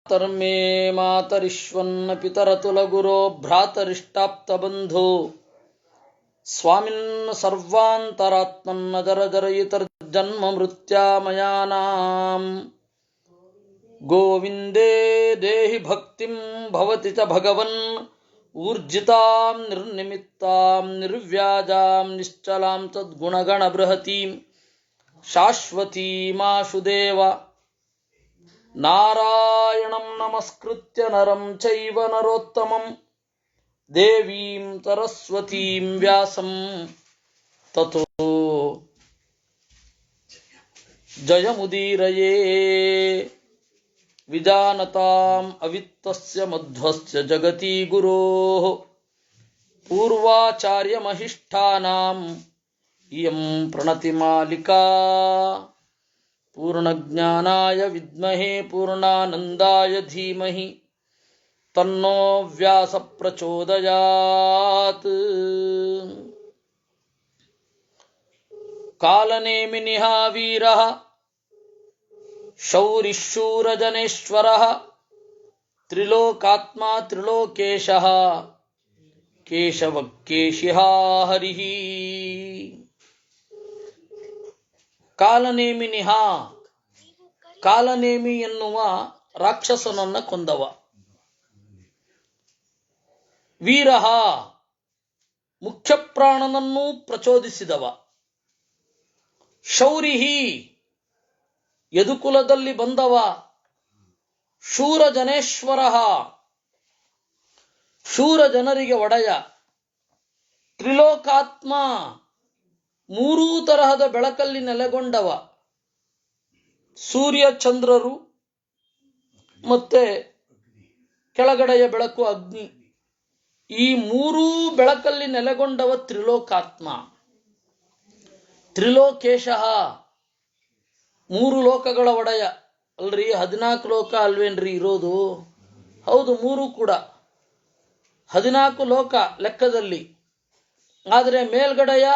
ತರ್ಮೇ ಮಾತರಿಶ್ವನ್ನ ಪಿತರತುಲಗುರೋ ಭ್ರಾತರಿಷ್ಟಾಪ್ತಬಂಧೋ ಸ್ವಾಮಿನ್ ಸರ್ವಾಂತರಾತ್ಮನ್ನ ಜರಜರಯಿತರ್ಜನ್ಮ ಮೃತ್ಯಾಮಯಾನಾಂ ಗೋವಿಂದೇ ದೇಹಿ ಭಕ್ತಿಂ ಭವತಿ ಚ ಭಗವನ್ ಊರ್ಜಿತಾಂ ನಿರ್ನಿಮಿತ್ತಾಂ ನಿರ್ವ್ಯಾಜಾಂ ನಿಶ್ಚಲಾಂ ತದ್ಗುಣಗಣ ಬೃಹತೀಂ ಶಾಶ್ವತೀಮಾಶುದೇವ ನಾರಾಯಣಂ ನಮಸ್ಕೃತ್ಯ ನರಂ ಚೈವ ನರೋತ್ತಮಂ ದೇವೀಂ ಸರಸ್ವತೀಂ ವ್ಯಾಸಂ ತತೋ ಜಯಮುದೀರಯೇ ವಿಜಾನತಾಂ ಅವಿತ್ತಸ್ಯ ಮಧ್ವಸ್ಯ ಜಗತಿ ಗುರೋಃ ಪೂರ್ವಾಚಾರ್ಯಮಹಿಷ್ಠಾನಾಂ ಇಯಂ ಪ್ರಣತಿಮಾಲಿಕಾ ಪೂರ್ಣಜ್ಞಾನಾಯ ವಿದ್ಮಹೇ ಪೂರ್ಣಾನಂದಾಯ ಧೀಮಹಿ ತನ್ನೋ ವ್ಯಾಸ ಪ್ರಚೋದಯಾತ್. ಕಾಲನೇಮಿನಿಃ ವೀರಃ ಶೌರಿಶೂರಜನೇಶ್ವರಃ ತ್ರಿಲೋಕಾತ್ಮಾ ತ್ರಿಲೋಕೇಶಃ ಕೇಶವಃ ಹರಿಃ. ಕಾಲನೇಮಿನಿಃ, ಕಾಲನೇಮಿ ಎನ್ನುವ ರಾಕ್ಷಸನನ್ನ ಕೊಂದವ. ವೀರಃ, ಮುಖ್ಯ ಪ್ರಾಣನನ್ನೂ ಪ್ರಚೋದಿಸಿದವ. ಶೌರಿಹಿ, ಯದುಕುಲದಲ್ಲಿ ಬಂದವ. ಶೂರಜನೇಶ್ವರ, ಶೂರ ಜನರಿಗೆ ಒಡೆಯ. ತ್ರಿಲೋಕಾತ್ಮ, ಮೂರೂ ತರಹದ ಬೆಳಕಲ್ಲಿ ನೆಲೆಗೊಂಡವ. ಸೂರ್ಯ ಚಂದ್ರರು ಮತ್ತೆ ಕೆಳಗಡೆಯ ಬೆಳಕು ಅಗ್ನಿ, ಈ ಮೂರೂ ಬೆಳಕಲ್ಲಿ ನೆಲೆಗೊಂಡವ ತ್ರಿಲೋಕಾತ್ಮ. ತ್ರಿಲೋಕೇಶಃ, ಮೂರು ಲೋಕಗಳ ಒಡೆಯ. ಅಲ್ರಿ 14 ಲೋಕ ಅಲ್ವೇನ್ರಿ ಇರೋದು? ಹೌದು, ಮೂರು ಕೂಡ 14 ಲೋಕ ಲೆಕ್ಕದಲ್ಲಿ. ಆದರೆ ಮೇಲ್ಗಡೆಯ,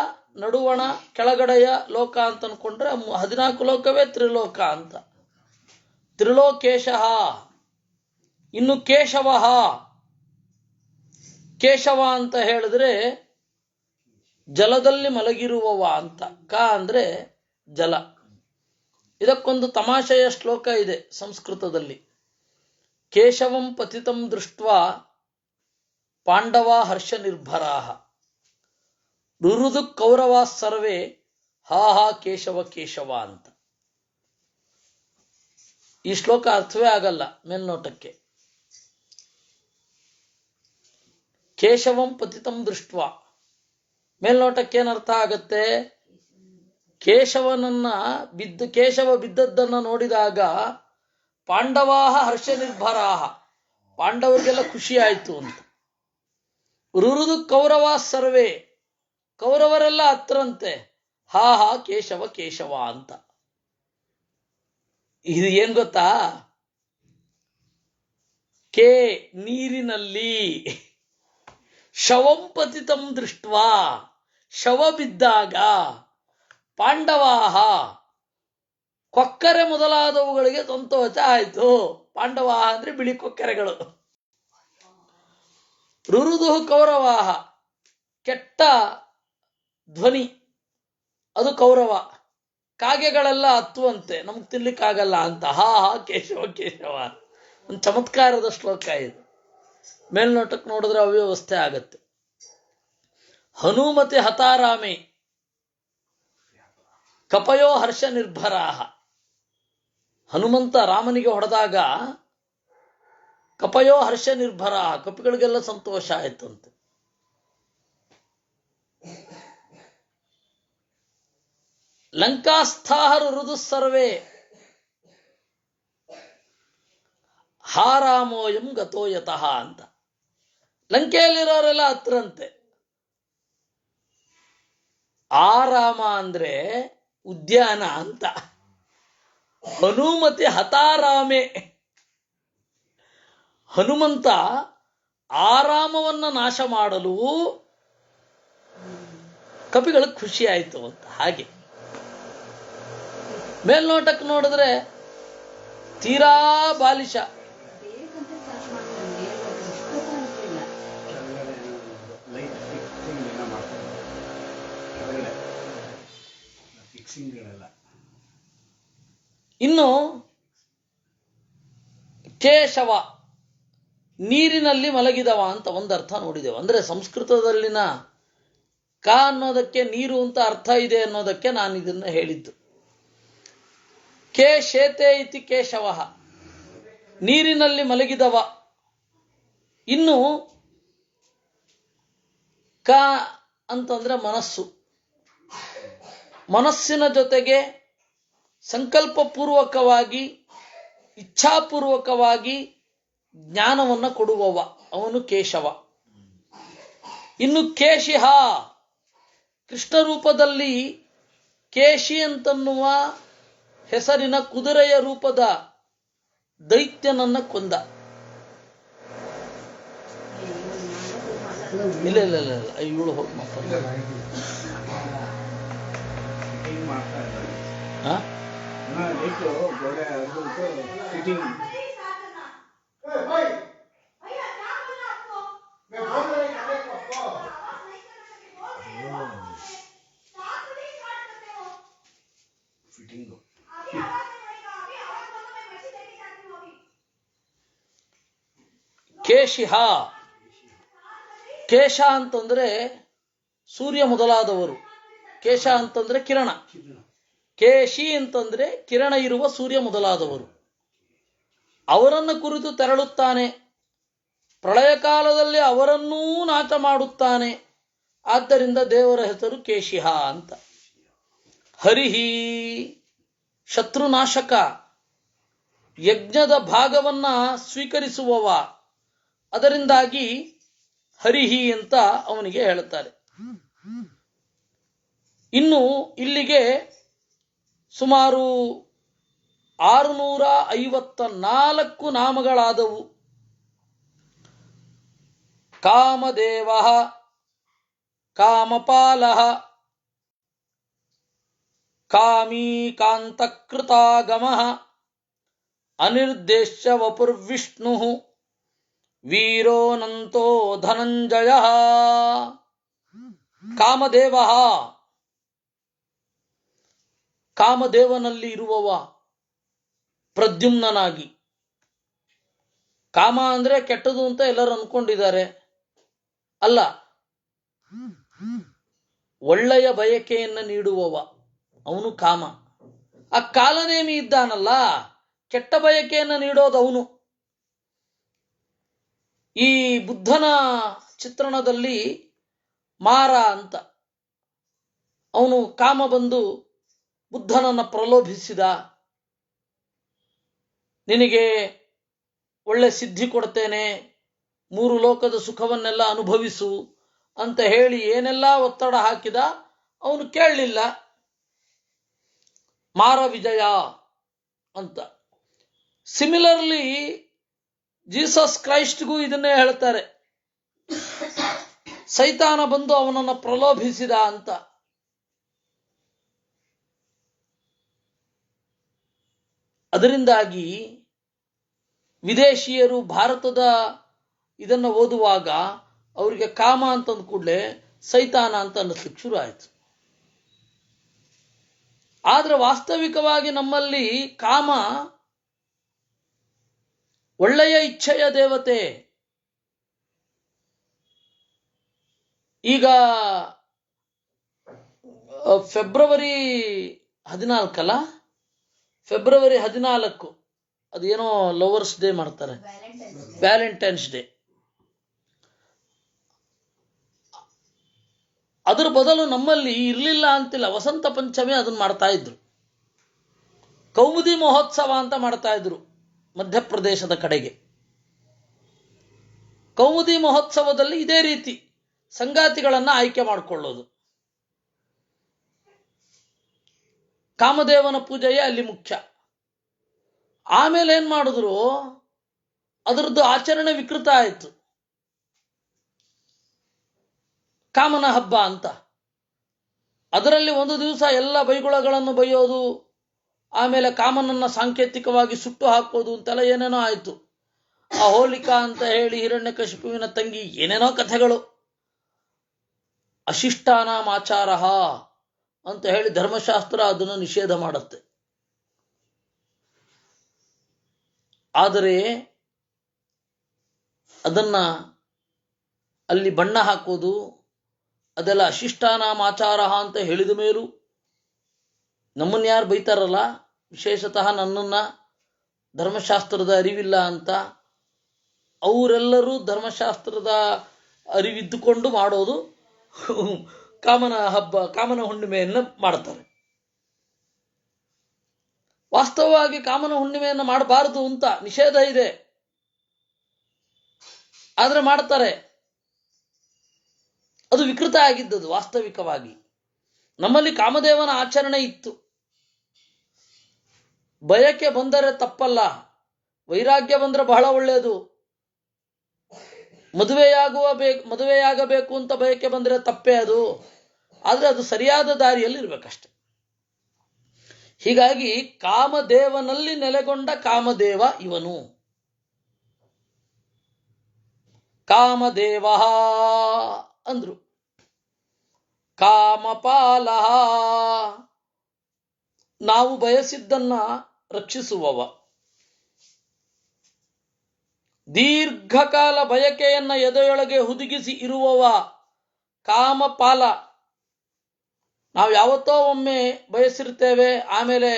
ನಡುವಣ, ಕೆಳಗಡೆಯ ಲೋಕ ಅಂತ ಅನ್ಕೊಂಡ್ರೆ 14 ಲೋಕವೇ ತ್ರಿಲೋಕ ಅಂತ. ತ್ರಿಲೋಕೇಶಃ. ಇನ್ನು ಕೇಶವ, ಕೇಶವ ಅಂತ ಹೇಳಿದ್ರೆ ಜಲದಲ್ಲಿ ಮಲಗಿರುವವ ಅಂತ. ಕ ಅಂದ್ರೆ ಜಲ. ಇದಕ್ಕೊಂದು ತಮಾಷೆಯ ಶ್ಲೋಕ ಇದೆ ಸಂಸ್ಕೃತದಲ್ಲಿ. ಕೇಶವಂ ಪತಿತಂ ದೃಷ್ಟ್ವಾ ಪಾಂಡವಾ ಹರ್ಷ ನಿರ್ಭರಾಹ ರುರುದು ಕೌರವಾ ಸರ್ವೇ ಹಾ ಹಾ ಕೇಶವ ಕೇಶವ ಅಂತ. ಈ ಶ್ಲೋಕ ಅರ್ಥವೇ ಆಗಲ್ಲ ಮೇಲ್ನೋಟಕ್ಕೆ. ಕೇಶವಂ ಪತಿತಂ ದೃಷ್ಟ್ವಾ ಮೇಲ್ನೋಟಕ್ಕೆ ಏನರ್ಥ ಆಗತ್ತೆ? ಕೇಶವ ಬಿದ್ದದ್ದನ್ನ ನೋಡಿದಾಗ ಪಾಂಡವಾಹ ಹರ್ಷ ನಿರ್ಭರಾಹ, ಪಾಂಡವರಿಗೆಲ್ಲ ಖುಷಿ ಆಯ್ತು ಅಂತ. ರುರುದು ಕೌರವಾ ಸರ್ವೇ, ಕೌರವರೆಲ್ಲ ಹತ್ರಂತೆ ಹಾ ಹಾ ಕೇಶವ ಕೇಶವ ಅಂತ. ಇದು ಏನ್ ಗೊತ್ತಾ? ಕೆ ನೀರಿನಲ್ಲಿ, ಶವಂ ಪತಿತಂ ದೃಷ್ಟ್ವಾ, ಶವ ಬಿದ್ದಾಗ, ಪಾಂಡವಾಹ ಕೊಕ್ಕರೆ ಮೊದಲಾದವುಗಳಿಗೆ ಸಂತೋಷ ಆಯ್ತು. ಪಾಂಡವಾಹ ಅಂದ್ರೆ ಬಿಳಿ ಕೊಕ್ಕರೆಗಳು. ರುರುದು ಕೌರವಾಹ, ಕೆಟ್ಟ ಧ್ವನಿ ಅದು ಕೌರವ. ಕಾಗೆಗಳೆಲ್ಲ ಹತ್ತುವಂತೆ, ನಮ್ಗೆ ತಿನ್ಲಿಕ್ಕಾಗಲ್ಲ ಅಂತ. ಹಾ ಹಾ ಕೇಶವ ಕೇಶವ. ಒಂದು ಚಮತ್ಕಾರದ ಶ್ಲೋಕ ಇದು. ಮೇಲ್ನೋಟಕ್ಕೆ ನೋಡಿದ್ರೆ ಅವ್ಯವಸ್ಥೆ ಆಗತ್ತೆ. ಹನುಮತಿ ಹತಾರಾಮೆ ಕಪಯೋ ಹರ್ಷ ನಿರ್ಭರಾಹ. ಹನುಮಂತ ರಾಮನಿಗೆ ಹೊಡೆದಾಗ ಕಪಯೋ ಹರ್ಷ ನಿರ್ಭರಾಹ, ಕಪಿಗಳಿಗೆಲ್ಲ ಸಂತೋಷ ಆಯ್ತಂತೆ. ಲಂಕಾಸ್ಥಾಹರು ರುದು ಸರ್ವೇ ಹಾರಾಮೋಯಂ ಗತೋಯತಃ ಅಂತ. ಲಂಕೆಯಲ್ಲಿರೋರೆಲ್ಲ ಹತ್ರಂತೆ. ಆರಾಮ ಅಂದ್ರೆ ಉದ್ಯಾನ ಅಂತ. ಹನುಮತಿ ಹತಾರಾಮೆ, ಹನುಮಂತ ಆರಾಮವನ್ನ ನಾಶ ಮಾಡಲು ಕಪಿಗಳಿಗೆ ಖುಷಿ ಆಯ್ತು ಅಂತ. ಹಾಗೆ ಮೇಲ್ನೋಟಕ್ಕೆ ನೋಡಿದ್ರೆ ತೀರಾ ಬಾಲಿಶ, ಇನ್ನು ಕೇಶವ ನೀರಿನಲ್ಲಿ ಮಲಗಿದವ ಅಂತ ಒಂದು ಅರ್ಥ ನೋಡಿದೆವು. ಅಂದ್ರೆ ಸಂಸ್ಕೃತದಲ್ಲಿನ ಕ ಅನ್ನೋದಕ್ಕೆ ನೀರು ಅಂತ ಅರ್ಥ ಇದೆ ಅನ್ನೋದಕ್ಕೆ ನಾನು ಇದನ್ನ ಹೇಳಿದ್ದು. ಕೇ ಶೇತೆ ಇತಿ ಕೇಶವ, ನೀರಿನಲ್ಲಿ ಮಲಗಿದವ. ಇನ್ನು ಕ ಅಂತಂದ್ರೆ ಮನಸ್ಸು. ಮನಸ್ಸಿನ ಜೊತೆಗೆ ಸಂಕಲ್ಪಪೂರ್ವಕವಾಗಿ ಇಚ್ಛಾಪೂರ್ವಕವಾಗಿ ಜ್ಞಾನವನ್ನು ಕೊಡುವವ ಅವನು ಕೇಶವ. ಇನ್ನು ಕೇಶಿಹ, ಕೃಷ್ಣ ರೂಪದಲ್ಲಿ ಕೇಶಿ ಅಂತನ್ನುವ ಹೆಸರಿನ ಕುದುರೆಯ ರೂಪದ ದೈತ್ಯನನ್ನ ಕೊಂದ. ಇಲ್ಲ ಇಲ್ಲ ಇಲ್ಲ ಇಲ್ಲ ಇವಳು ಹೋಗಿ ಮಾತಾಡ. ಕೇಶಿಹ, ಕೇಶ ಅಂತಂದ್ರೆ ಸೂರ್ಯ ಮೊದಲಾದವರು, ಕೇಶ ಅಂತಂದ್ರೆ ಕಿರಣ, ಕೇಶಿ ಅಂತಂದ್ರೆ ಕಿರಣ ಇರುವ ಸೂರ್ಯ ಮೊದಲಾದವರು. ಅವರನ್ನು ಕುರಿತು ತೆರಳುತ್ತಾನೆ, ಪ್ರಳಯ ಕಾಲದಲ್ಲಿ ಅವರನ್ನೂ ನಾಶ ಮಾಡುತ್ತಾನೆ. ಆದ್ದರಿಂದ ದೇವರ ಹೆಸರು ಕೇಶಿಹ ಅಂತ. ಹರಿಹಿ, ಶತ್ರುನಾಶಕ, ಯಜ್ಞದ ಭಾಗವನ್ನ ಸ್ವೀಕರಿಸುವವ. ಅದರಿಂದಾಗಿ ಹರಿಹಿ ಅಂತ ಅವನಿಗೆ ಹೇಳುತ್ತಾರೆ. ಇನ್ನು ಇಲ್ಲಿಗೆ ಸುಮಾರು 654 ನಾಮಗಳಾದವು. ಕಾಮದೇವ, ಕಾಮಪಾಲ, ಕಾಮೀ ಕಾಂತಕೃತಾಗಮ, ಅನಿರ್ದೇಶ್ಯ ವಪುರ್ವಿಷ್ಣು, ವೀರೋನಂತೋ ಧನಂಜಯ. ಕಾಮದೇವ, ಕಾಮದೇವನಲ್ಲಿ ಇರುವವ ಪ್ರದ್ಯುಮ್ನಾಗಿ. ಕಾಮ ಅಂದ್ರೆ ಕೆಟ್ಟದು ಅಂತ ಎಲ್ಲರೂ ಅನ್ಕೊಂಡಿದ್ದಾರೆ. ಅಲ್ಲ, ಒಳ್ಳೆಯ ಬಯಕೆಯನ್ನು ನೀಡುವವ ಅವನು ಕಾಮ. ಆ ಕಾಲನೇಮಿ ಇದ್ದಾನಲ್ಲ, ಕೆಟ್ಟ ಬಯಕೆಯನ್ನು ನೀಡೋದು ಅವನು. ಈ ಬುದ್ಧನ ಚಿತ್ರಣದಲ್ಲಿ ಮಾರ ಅಂತ ಅವನು ಕಾಮ ಬಂದು ಬುದ್ಧನನ್ನ ಪ್ರಲೋಭಿಸಿದ. ನಿನಗೆ ಒಳ್ಳೆ ಸಿದ್ಧಿ ಕೊಡ್ತೇನೆ, 3 ಲೋಕದ ಸುಖವನ್ನೆಲ್ಲ ಅನುಭವಿಸು ಅಂತ ಹೇಳಿ ಏನೆಲ್ಲ ಒತ್ತಡ ಹಾಕಿದ. ಅವನು ಕೇಳಲಿಲ್ಲ. ಮಾರ ವಿಜಯ ಅಂತ. ಸಿಮಿಲರ್ಲಿ ಜೀಸಸ್ ಕ್ರೈಸ್ಟ್ಗೂ ಇದನ್ನೇ ಹೇಳ್ತಾರೆ, ಸೈತಾನ ಬಂದು ಅವನನ್ನು ಪ್ರಲೋಭಿಸಿದ ಅಂತ. ಅದರಿಂದಾಗಿ ವಿದೇಶಿಯರು ಭಾರತದ ಇದನ್ನು ಓದುವಾಗ ಅವರಿಗೆ ಕಾಮ ಅಂತಂದ ಕೂಡಲೇ ಸೈತಾನ ಅಂತ ಅನ್ನಿಸ್ಲಿಕ್ಕೆ ಶುರು ಆಯಿತು. ಆದ್ರೆ ವಾಸ್ತವಿಕವಾಗಿ ನಮ್ಮಲ್ಲಿ ಕಾಮ ಒಳ್ಳೆಯ ಇಚ್ಛೆಯ ದೇವತೆ. ಈಗ ಫೆಬ್ರವರಿ 14 ಫೆಬ್ರವರಿ 14 ಅದೇನೋ ಲವರ್ಸ್ ಡೇ ಮಾಡ್ತಾರೆ, ವ್ಯಾಲೆಂಟೈನ್ಸ್ ಡೇ. ಅದರ ಬದಲು ನಮ್ಮಲ್ಲಿ ಇರಲಿಲ್ಲ ಅಂತಿಲ್ಲ, ವಸಂತ ಪಂಚಮಿ ಅದನ್ನ ಮಾಡ್ತಾ ಇದ್ರು. ಕೌಮುದಿ ಮಹೋತ್ಸವ ಅಂತ ಮಾಡ್ತಾ ಇದ್ರು ಮಧ್ಯಪ್ರದೇಶದ ಕಡೆಗೆ. ಕೌಮುದಿ ಮಹೋತ್ಸವದಲ್ಲಿ ಇದೇ ರೀತಿ ಸಂಗಾತಿಗಳನ್ನ ಆಯ್ಕೆ ಮಾಡಿಕೊಳ್ಳೋದು. ಕಾಮದೇವನ ಪೂಜೆಯೇ ಅಲ್ಲಿ ಮುಖ್ಯ. ಆಮೇಲೆ ಏನ್ ಮಾಡಿದ್ರು, ಅದರದ್ದು ಆಚರಣೆ ವಿಕೃತ ಆಯಿತು. ಕಾಮನ ಹಬ್ಬ ಅಂತ ಅದರಲ್ಲಿ ಒಂದು ದಿವಸ ಎಲ್ಲ ಬೈಗುಳಗಳನ್ನು ಬೈಯೋದು, ಆಮೇಲೆ ಕಾಮನನ್ನ ಸಾಂಕೇತಿಕವಾಗಿ ಸುಟ್ಟು ಹಾಕೋದು ಅಂತೆಲ್ಲ ಏನೇನೋ ಆಯಿತು. ಆ ಹೋಲಿಕಾ ಅಂತ ಹೇಳಿ ಹಿರಣ್ಯಕಶಿಪುವಿನ ತಂಗಿ, ಏನೇನೋ ಕಥೆಗಳು. ಅಶಿಷ್ಟಾನಾಮಾಚಾರ, ಅಂತ ಹೇಳಿ ಧರ್ಮಶಾಸ್ತ್ರ ಅದನ್ನು ನಿಷೇಧ ಮಾಡುತ್ತೆ. ಆದರೆ ಅದನ್ನ ಅಲ್ಲಿ ಬಣ್ಣ ಹಾಕೋದು ಅದೆಲ್ಲ ಅಶಿಷ್ಟಾನಾಮಾಚಾರ ಅಂತ ಹೇಳಿದ ಮೇಲೂ ನಮ್ಮನ್ನು ಯಾರು ಬೈತಾರಲ್ಲ, ವಿಶೇಷತಃ ನನ್ನನ್ನ ಧರ್ಮಶಾಸ್ತ್ರದ ಅರಿವಿಲ್ಲ ಅಂತ, ಅವರೆಲ್ಲರೂ ಧರ್ಮಶಾಸ್ತ್ರದ ಅರಿವಿದ್ದುಕೊಂಡು ಮಾಡೋದು ಕಾಮನ ಹಬ್ಬ, ಕಾಮನ ಹುಣ್ಣಿಮೆಯನ್ನು ಮಾಡ್ತಾರೆ. ವಾಸ್ತವವಾಗಿ ಕಾಮನ ಹುಣ್ಣಿಮೆಯನ್ನು ಮಾಡಬಾರದು ಅಂತ ನಿಷೇಧ ಇದೆ, ಆದ್ರೆ ಮಾಡ್ತಾರೆ. ಅದು ವಿಕೃತ ಆಗಿದ್ದದು. ವಾಸ್ತವಿಕವಾಗಿ ನಮ್ಮಲ್ಲಿ ಕಾಮದೇವನ ಆಚರಣೆ ಇತ್ತು. ಬಯಕೆ ಬಂದರೆ ತಪ್ಪಲ್ಲ, ವೈರಾಗ್ಯ ಬಂದ್ರೆ ಬಹಳ ಒಳ್ಳೆಯದು. ಮದುವೆಯಾಗಬೇಕು ಅಂತ ಬಯಕೆ ಬಂದರೆ ತಪ್ಪೇ ಅದು, ಆದ್ರೆ ಅದು ಸರಿಯಾದ ದಾರಿಯಲ್ಲಿ ಇರ್ಬೇಕಷ್ಟೆ. ಹೀಗಾಗಿ ಕಾಮದೇವನಲ್ಲಿ ನೆಲೆಗೊಂಡ ಕಾಮದೇವ ಇವನು. ಕಾಮದೇವ ಅಂದ್ರು. ಕಾಮಪಾಲ, ನಾವು ಬಯಸಿದ್ದನ್ನ ರಕ್ಷಿಸುವವ. ದೀರ್ಘಕಾಲ ಬಯಕೆಯನ್ನ ಎದೆಯೊಳಗೆ ಹುದುಗಿಸಿ ಇರುವವ ಕಾಮಪಾಲ. ನಾವು ಯಾವತ್ತೋ ಒಮ್ಮೆ ಬಯಸಿರ್ತೇವೆ, ಆಮೇಲೆ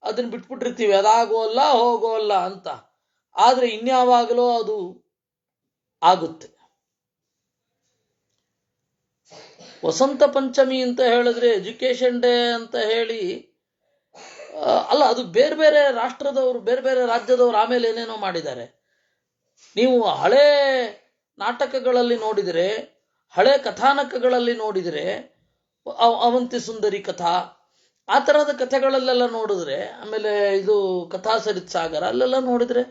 ಅದನ್ನ ಬಿಟ್ಬಿಟ್ಟಿರ್ತೀವಿ, ಅದಾಗೋಲ್ಲ ಹೋಗೋಲ್ಲ ಅಂತ. ಆದ್ರೆ ಇನ್ಯಾವಾಗಲೂ ಅದು ಆಗುತ್ತೆ. ವಸಂತ ಪಂಚಮಿ ಅಂತ ಹೇಳಿದ್ರೆ ಎಜುಕೇಶನ್ ಡೇ ಅಂತ ಹೇಳಿ ಅಲ್ಲ, ಅದು ಬೇರೆ ಬೇರೆ ರಾಷ್ಟ್ರದವರು, ಬೇರೆ ಬೇರೆ ರಾಜ್ಯದವರು ಆಮೇಲೆ ಏನೇನೋ ಮಾಡಿದ್ದಾರೆ. ನೀವು ಹಳೆ ನಾಟಕಗಳಲ್ಲಿ ನೋಡಿದರೆ, ಹಳೆ ಕಥಾನಕಗಳಲ್ಲಿ ನೋಡಿದರೆ, ಅವಂತಿ ಸುಂದರಿ ಕಥಾ, ಆ ತರಹದ ಕಥೆಗಳಲ್ಲೆಲ್ಲ ನೋಡಿದ್ರೆ, ಆಮೇಲೆ ಇದು ಕಥಾ ಸರಿತ್ ಸಾಗರ ಅಲ್ಲೆಲ್ಲ ನೋಡಿದ್ರೆ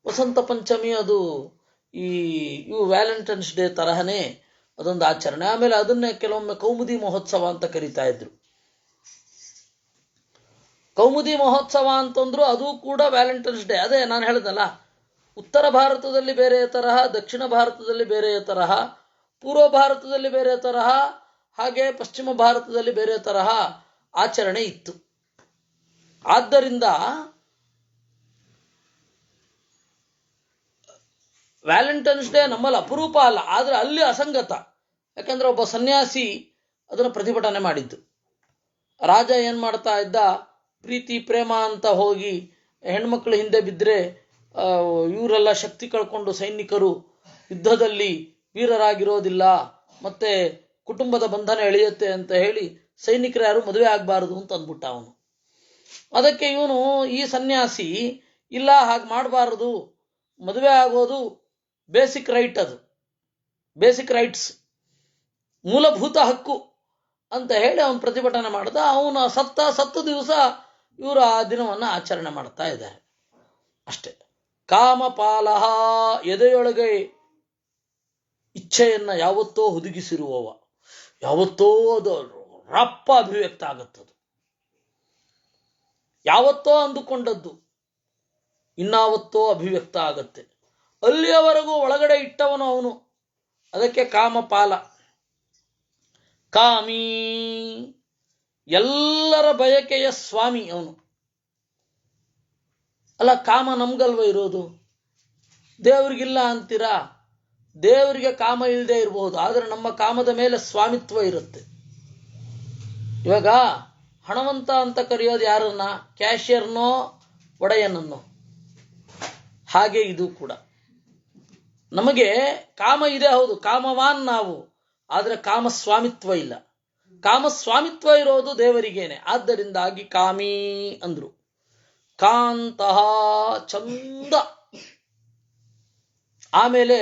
ವಸಂತ ಪಂಚಮಿ ಅದು ಇವು ವ್ಯಾಲೆಂಟೈನ್ಸ್ ಡೇ ತರಹನೇ ಅದೊಂದು ಆಚರಣೆ. ಆಮೇಲೆ ಅದನ್ನೇ ಕೆಲವೊಮ್ಮೆ ಕೌಮುದಿ ಮಹೋತ್ಸವ ಅಂತ ಕರೀತಾ ಇದ್ರು. ಕೌಮುದಿ ಮಹೋತ್ಸವ ಅಂತಂದ್ರು ಅದು ಕೂಡ ವ್ಯಾಲೆಂಟೈನ್ಸ್ ಡೇ. ಅದೇ ನಾನು ಹೇಳಿದ್ನಲ್ಲ, ಉತ್ತರ ಭಾರತದಲ್ಲಿ ಬೇರೆ ತರಹ, ದಕ್ಷಿಣ ಭಾರತದಲ್ಲಿ ಬೇರೆ ತರಹ, ಪೂರ್ವ ಭಾರತದಲ್ಲಿ ಬೇರೆ ತರಹ, ಹಾಗೆ ಪಶ್ಚಿಮ ಭಾರತದಲ್ಲಿ ಬೇರೆ ತರಹ ಆಚರಣೆ ಇತ್ತು. ಆದ್ದರಿಂದ ವ್ಯಾಲೆಂಟೈನ್ಸ್ ಡೇ ನಮ್ಮಲ್ಲಿ ಅಪರೂಪ ಅಲ್ಲ, ಆದ್ರೆ ಅಲ್ಲಿ ಅಸಂಗತ. ಯಾಕಂದ್ರೆ ಒಬ್ಬ ಸನ್ಯಾಸಿ ಅದನ್ನು ಪ್ರತಿಭಟನೆ ಮಾಡಿದ್ದು. ರಾಜ ಏನ್ ಮಾಡ್ತಾ ಇದ್ದ, ಪ್ರೀತಿ ಪ್ರೇಮ ಅಂತ ಹೋಗಿ ಹೆಣ್ಮಕ್ಳು ಹಿಂದೆ ಬಿದ್ದರೆ ಇವರೆಲ್ಲ ಶಕ್ತಿ ಕಳ್ಕೊಂಡು ಸೈನಿಕರು ಯುದ್ಧದಲ್ಲಿ ವೀರರಾಗಿರೋದಿಲ್ಲ, ಮತ್ತೆ ಕುಟುಂಬದ ಬಂಧನ ಎಳೆಯುತ್ತೆ ಅಂತ ಹೇಳಿ ಸೈನಿಕರು ಯಾರು ಮದುವೆ ಆಗಬಾರದು ಅಂತ ಅಂದ್ಬಿಟ್ಟ ಅವನು. ಅದಕ್ಕೆ ಇವನು, ಈ ಸನ್ಯಾಸಿ, ಇಲ್ಲ ಹಾಗೆ ಮಾಡಬಾರದು, ಮದುವೆ ಆಗೋದು ಬೇಸಿಕ್ ರೈಟ್, ಅದು ಬೇಸಿಕ್ ರೈಟ್ಸ್, ಮೂಲಭೂತ ಹಕ್ಕು ಅಂತ ಹೇಳಿ ಅವನು ಪ್ರತಿಭಟನೆ ಮಾಡ್ದ. ಅವನು ಸತ್ತು ದಿವಸ ಇವರು ಆ ದಿನವನ್ನು ಆಚರಣೆ ಮಾಡ್ತಾ ಇದ್ದಾರೆ ಅಷ್ಟೆ. ಕಾಮಪಾಲಹ, ಎದೆಯೊಳಗೆ ಇಚ್ಛೆಯನ್ನ ಯಾವತ್ತೋ ಹುದುಗಿಸಿರುವವ, ಯಾವತ್ತೋ ಅದು ರಪ್ಪ ಅಭಿವ್ಯಕ್ತ ಆಗತ್ತದು. ಯಾವತ್ತೋ ಅಂದುಕೊಂಡದ್ದು ಇನ್ನಾವತ್ತೋ ಅಭಿವ್ಯಕ್ತ ಆಗತ್ತೆ. ಅಲ್ಲಿಯವರೆಗೂ ಒಳಗಡೆ ಇಟ್ಟವನು ಅವನು. ಅದಕ್ಕೆ ಕಾಮಪಾಲ. ಕಾಮಿ, ಎಲ್ಲರ ಬಯಕೆಯ ಸ್ವಾಮಿ ಅವನು. ಅಲ್ಲ, ಕಾಮ ನಮ್ಗಲ್ವ ಇರೋದು, ದೇವ್ರಿಗಿಲ್ಲ ಅಂತೀರಾ? ದೇವರಿಗೆ ಕಾಮ ಇಲ್ಲದೆ ಇರಬಹುದು, ಆದ್ರೆ ನಮ್ಮ ಕಾಮದ ಮೇಲೆ ಸ್ವಾಮಿತ್ವ ಇರುತ್ತೆ. ಇವಾಗ ಹಣವಂತ ಅಂತ ಕರೆಯೋದು ಯಾರನ್ನ? ಕ್ಯಾಶಿಯರ್ನೋ ಒಡೆಯನನ್ನೋ. ಹಾಗೆ ಇದು ಕೂಡ ನಮಗೆ ಕಾಮ ಇದೆ, ಹೌದು, ಕಾಮವಾನ್ ನಾವು, ಆದ್ರೆ ಕಾಮ ಸ್ವಾಮಿತ್ವ ಇಲ್ಲ. ಕಾಮಸ್ವಾಮಿತ್ವ ಇರೋದು ದೇವರಿಗೇನೆ. ಆದ್ದರಿಂದಾಗಿ ಕಾಮಿ ಅಂದ್ರು. ಕಾಂತಹ, ಚಂದ. ಆಮೇಲೆ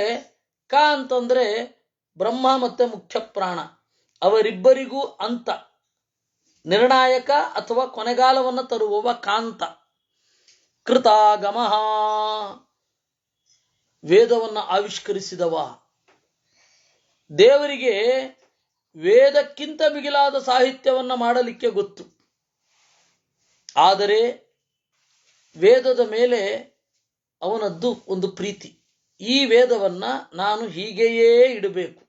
ಕ ಅಂತಂದ್ರೆ ಬ್ರಹ್ಮ ಮತ್ತೆ ಮುಖ್ಯ ಪ್ರಾಣ, ಅವರಿಬ್ಬರಿಗೂ ಅಂತ ನಿರ್ಣಾಯಕ ಅಥವಾ ಕೊನೆಗಾಲವನ್ನು ತರುವವ ಕಾಂತ. ಕೃತಾಗಮಃ, ವೇದವನ್ನು ಆವಿಷ್ಕರಿಸಿದವ. ದೇವರಿಗೆ ವೇದಕ್ಕಿಂತ ಮಿಗಿಲಾದ ಸಾಹಿತ್ಯವನ್ನ ಮಾಡಲಿಕ್ಕೆ ಗೊತ್ತು. ಆದರೆ ವೇದದ ಮೇಲೆ ಅವನದ್ದು ಒಂದು ಪ್ರೀತಿ. ಈ ವೇದವನ್ನ ನಾನು ಹೀಗೆಯೇ ಇಡಬೇಕು,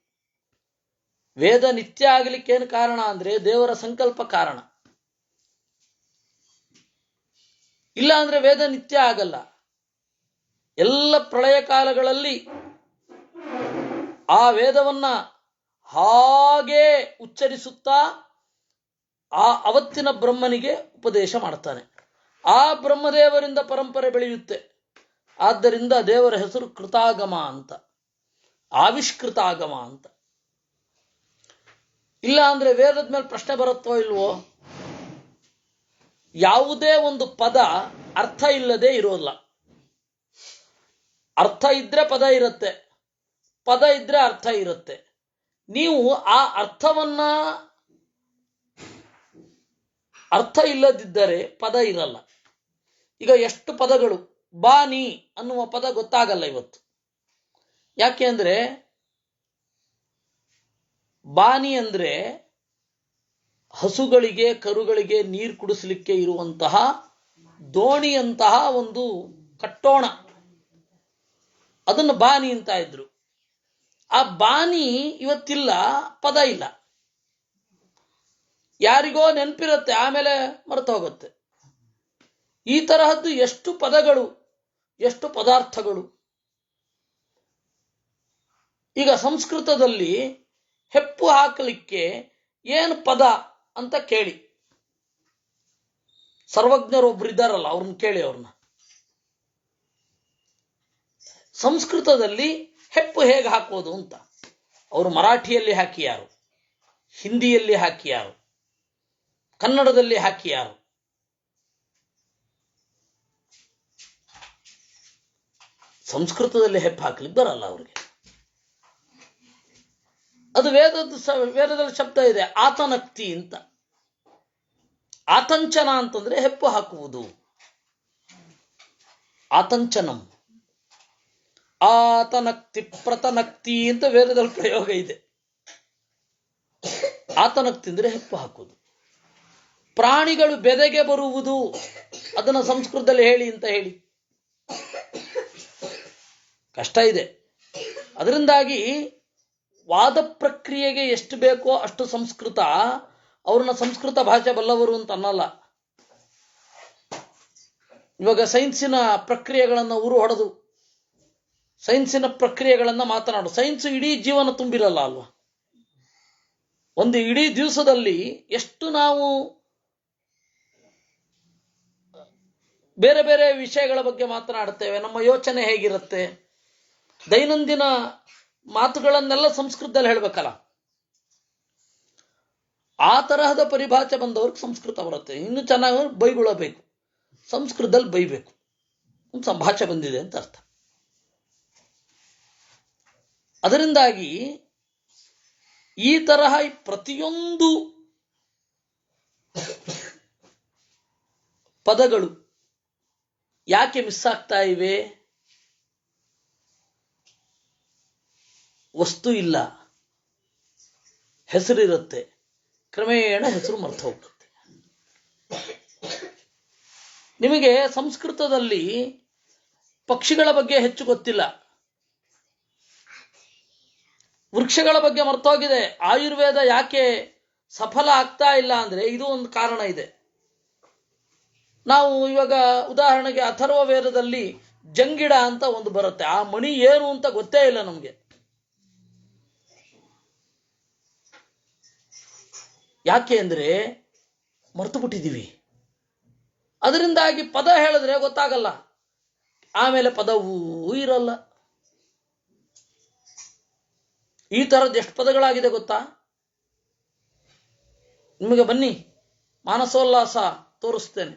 ವೇದ ನಿತ್ಯ ಆಗಲಿಕ್ಕೇನು ಕಾರಣ ಅಂದ್ರೆ ದೇವರ ಸಂಕಲ್ಪ ಕಾರಣ. ಇಲ್ಲ ಅಂದ್ರೆ ವೇದ ನಿತ್ಯ ಆಗಲ್ಲ. ಎಲ್ಲ ಪ್ರಳಯ ಕಾಲಗಳಲ್ಲಿ ಆ ವೇದವನ್ನ ಹಾಗೇ ಉಚ್ಚರಿಸುತ್ತಾ ಆ ಅವತ್ತಿನ ಬ್ರಹ್ಮನಿಗೆ ಉಪದೇಶ ಮಾಡ್ತಾನೆ. ಆ ಬ್ರಹ್ಮದೇವರಿಂದ ಪರಂಪರೆ ಬೆಳೆಯುತ್ತೆ. ಆದ್ದರಿಂದ ದೇವರ ಹೆಸರು ಕೃತಾಗಮ ಅಂತ, ಆವಿಷ್ಕೃತಾಗಮ ಅಂತ. ಇಲ್ಲ ಅಂದ್ರೆ ವೇದದ ಮೇಲೆ ಪ್ರಶ್ನೆ ಬರುತ್ತೋ ಇಲ್ವೋ? ಯಾವುದೇ ಒಂದು ಪದ ಅರ್ಥ ಇಲ್ಲದೆ ಇರೋಲ್ಲ. ಅರ್ಥ ಇದ್ರೆ ಪದ ಇರುತ್ತೆ, ಪದ ಇದ್ರೆ ಅರ್ಥ ಇರುತ್ತೆ. ನೀವು ಆ ಅರ್ಥವನ್ನ ಅರ್ಥ ಇಲ್ಲದಿದ್ದರೆ ಪದ ಇರಲ್ಲ. ಈಗ ಎಷ್ಟು ಪದಗಳು, ಬಾನಿ ಅನ್ನುವ ಪದ ಗೊತ್ತಾಗಲ್ಲ ಇವತ್ತು. ಯಾಕೆ ಅಂದ್ರೆ ಬಾನಿ ಅಂದ್ರೆ ಹಸುಗಳಿಗೆ ಕರುಗಳಿಗೆ ನೀರು ಕುಡಿಸಲಿಕ್ಕೆ ಇರುವಂತಹ ದೋಣಿಯಂತಹ ಒಂದು ಕಟ್ಟೋಣ, ಅದನ್ನು ಬಾನಿ ಅಂತ ಇದ್ರು. ಆ ಬಾನಿ ಇವತ್ತಿಲ್ಲ, ಪದ ಇಲ್ಲ. ಯಾರಿಗೋ ನೆನಪಿರುತ್ತೆ, ಆಮೇಲೆ ಮರೆತು ಹೋಗುತ್ತೆ. ಈ ತರಹದ್ದು ಎಷ್ಟು ಪದಗಳು, ಎಷ್ಟು ಪದಾರ್ಥಗಳು. ಈಗ ಸಂಸ್ಕೃತದಲ್ಲಿ ಹೆಪ್ಪು ಹಾಕಲಿಕ್ಕೆ ಏನು ಪದ ಅಂತ ಕೇಳಿ, ಸರ್ವಜ್ಞರೊಬ್ರು ಇದ್ದಾರಲ್ಲ, ಅವ್ರನ್ನ ಕೇಳಿ. ಅವ್ರನ್ನ ಸಂಸ್ಕೃತದಲ್ಲಿ ಹೆಪ್ಪು ಹೇಗೆ ಹಾಕೋದು ಅಂತ ಅವರು ಮರಾಠಿಯಲ್ಲಿ ಹಾಕಿಯಾರು, ಹಿಂದಿಯಲ್ಲಿ ಹಾಕಿಯಾರು, ಕನ್ನಡದಲ್ಲಿ ಹಾಕಿಯಾರು. ಸಂಸ್ಕೃತದಲ್ಲಿ ಹೆಪ್ಪು ಹಾಕ್ಲಿಕ್ಕೆ ಬರಲ್ಲ ಅವ್ರಿಗೆ. ಅದು ವೇದದಲ್ಲಿ ಶಬ್ದ ಇದೆ, ಆತನಕ್ತಿ ಅಂತ. ಆತಂಚನ ಅಂತಂದ್ರೆ ಹೆಪ್ಪು ಹಾಕುವುದು, ಆತಂಚನಂ. ಆತನಕ್ತಿ ಪ್ರತನಕ್ತಿ ಅಂತ ವೇದದಲ್ಲಿ ಪ್ರಯೋಗ ಇದೆ. ಆತನಕ್ತಿ ಅಂದ್ರೆ ಹೆಪ್ಪು ಹಾಕುವುದು. ಪ್ರಾಣಿಗಳು ಬೆದೆಗೆ ಬರುವುದು, ಅದನ್ನ ಸಂಸ್ಕೃತದಲ್ಲಿ ಹೇಳಿ ಅಂತ ಹೇಳಿ ಕಷ್ಟ ಇದೆ. ಅದರಿಂದಾಗಿ ವಾದ ಪ್ರಕ್ರಿಯೆಗೆ ಎಷ್ಟು ಬೇಕೋ ಅಷ್ಟು ಸಂಸ್ಕೃತ. ಅವ್ರನ್ನ ಸಂಸ್ಕೃತ ಭಾಷೆ ಬಲ್ಲವರು ಅಂತ ಅನ್ನಲ್ಲ. ಇವಾಗ ಸೈನ್ಸಿನ ಪ್ರಕ್ರಿಯೆಗಳನ್ನು ಉರು ಹೊಡೆದು ಸೈನ್ಸಿನ ಪ್ರಕ್ರಿಯೆಗಳನ್ನ ಮಾತನಾಡು. ಸೈನ್ಸ್ ಇಡೀ ಜೀವನ ತುಂಬಿರಲ್ಲ ಅಲ್ವಾ? ಒಂದು ಇಡೀ ದಿವಸದಲ್ಲಿ ಎಷ್ಟು ನಾವು ಬೇರೆ ಬೇರೆ ವಿಷಯಗಳ ಬಗ್ಗೆ ಮಾತನಾಡುತ್ತೇವೆ, ನಮ್ಮ ಯೋಚನೆ ಹೇಗಿರುತ್ತೆ, ದೈನಂದಿನ ಮಾತುಗಳನ್ನೆಲ್ಲ ಸಂಸ್ಕೃತದಲ್ಲಿ ಹೇಳ್ಬೇಕಲ್ಲ. ಆ ತರಹದ ಪರಿಭಾಷೆ ಬಂದವ್ರಿಗೆ ಸಂಸ್ಕೃತ ಬರುತ್ತೆ. ಇನ್ನು ಚೆನ್ನಾಗಿ ಬೈಗುಳಬೇಕು, ಸಂಸ್ಕೃತದಲ್ಲಿ ಬೈಬೇಕು, ಒಂದು ಸಂಭಾಷೆ ಬಂದಿದೆ ಅಂತ ಅರ್ಥ. ಅದರಿಂದಾಗಿ ಈ ತರಹ ಪ್ರತಿಯೊಂದು ಪದಗಳು ಯಾಕೆ ಮಿಸ್ ಆಗ್ತಾ ಇವೆ? ವಸ್ತು ಇಲ್ಲ, ಹೆಸರಿರುತ್ತೆ, ಕ್ರಮೇಣ ಹೆಸರು ಮರ್ತು ಹೋಗುತ್ತೆ. ನಿಮಗೆ ಸಂಸ್ಕೃತದಲ್ಲಿ ಪಕ್ಷಿಗಳ ಬಗ್ಗೆ ಹೆಚ್ಚು ಗೊತ್ತಿಲ್ಲ, ವೃಕ್ಷಗಳ ಬಗ್ಗೆ ಮರ್ತೋಗಿದೆ. ಆಯುರ್ವೇದ ಯಾಕೆ ಸಫಲ ಆಗ್ತಾ ಇಲ್ಲ ಅಂದ್ರೆ ಇದು ಒಂದು ಕಾರಣ ಇದೆ. ನಾವು ಇವಾಗ ಉದಾಹರಣೆಗೆ ಅಥರ್ವ ವೇದದಲ್ಲಿ ಜಂಗಿಡ ಅಂತ ಒಂದು ಬರುತ್ತೆ. ಆ ಮಣಿ ಏನು ಅಂತ ಗೊತ್ತೇ ಇಲ್ಲ ನಮ್ಗೆ. ಯಾಕೆ ಅಂದ್ರೆ ಮರ್ತು ಬಿಟ್ಟಿದ್ದೀವಿ. ಅದರಿಂದಾಗಿ ಪದ ಹೇಳಿದ್ರೆ ಗೊತ್ತಾಗಲ್ಲ, ಆಮೇಲೆ ಪದವೂ ಇರಲ್ಲ. ಈ ತರದ್ದು ಎಷ್ಟು ಪದಗಳಾಗಿದೆ ಗೊತ್ತಾ ನಿಮಗೆ? ಬನ್ನಿ, ಮಾನಸೋಲ್ಲಾಸ ತೋರಿಸ್ತೇನೆ.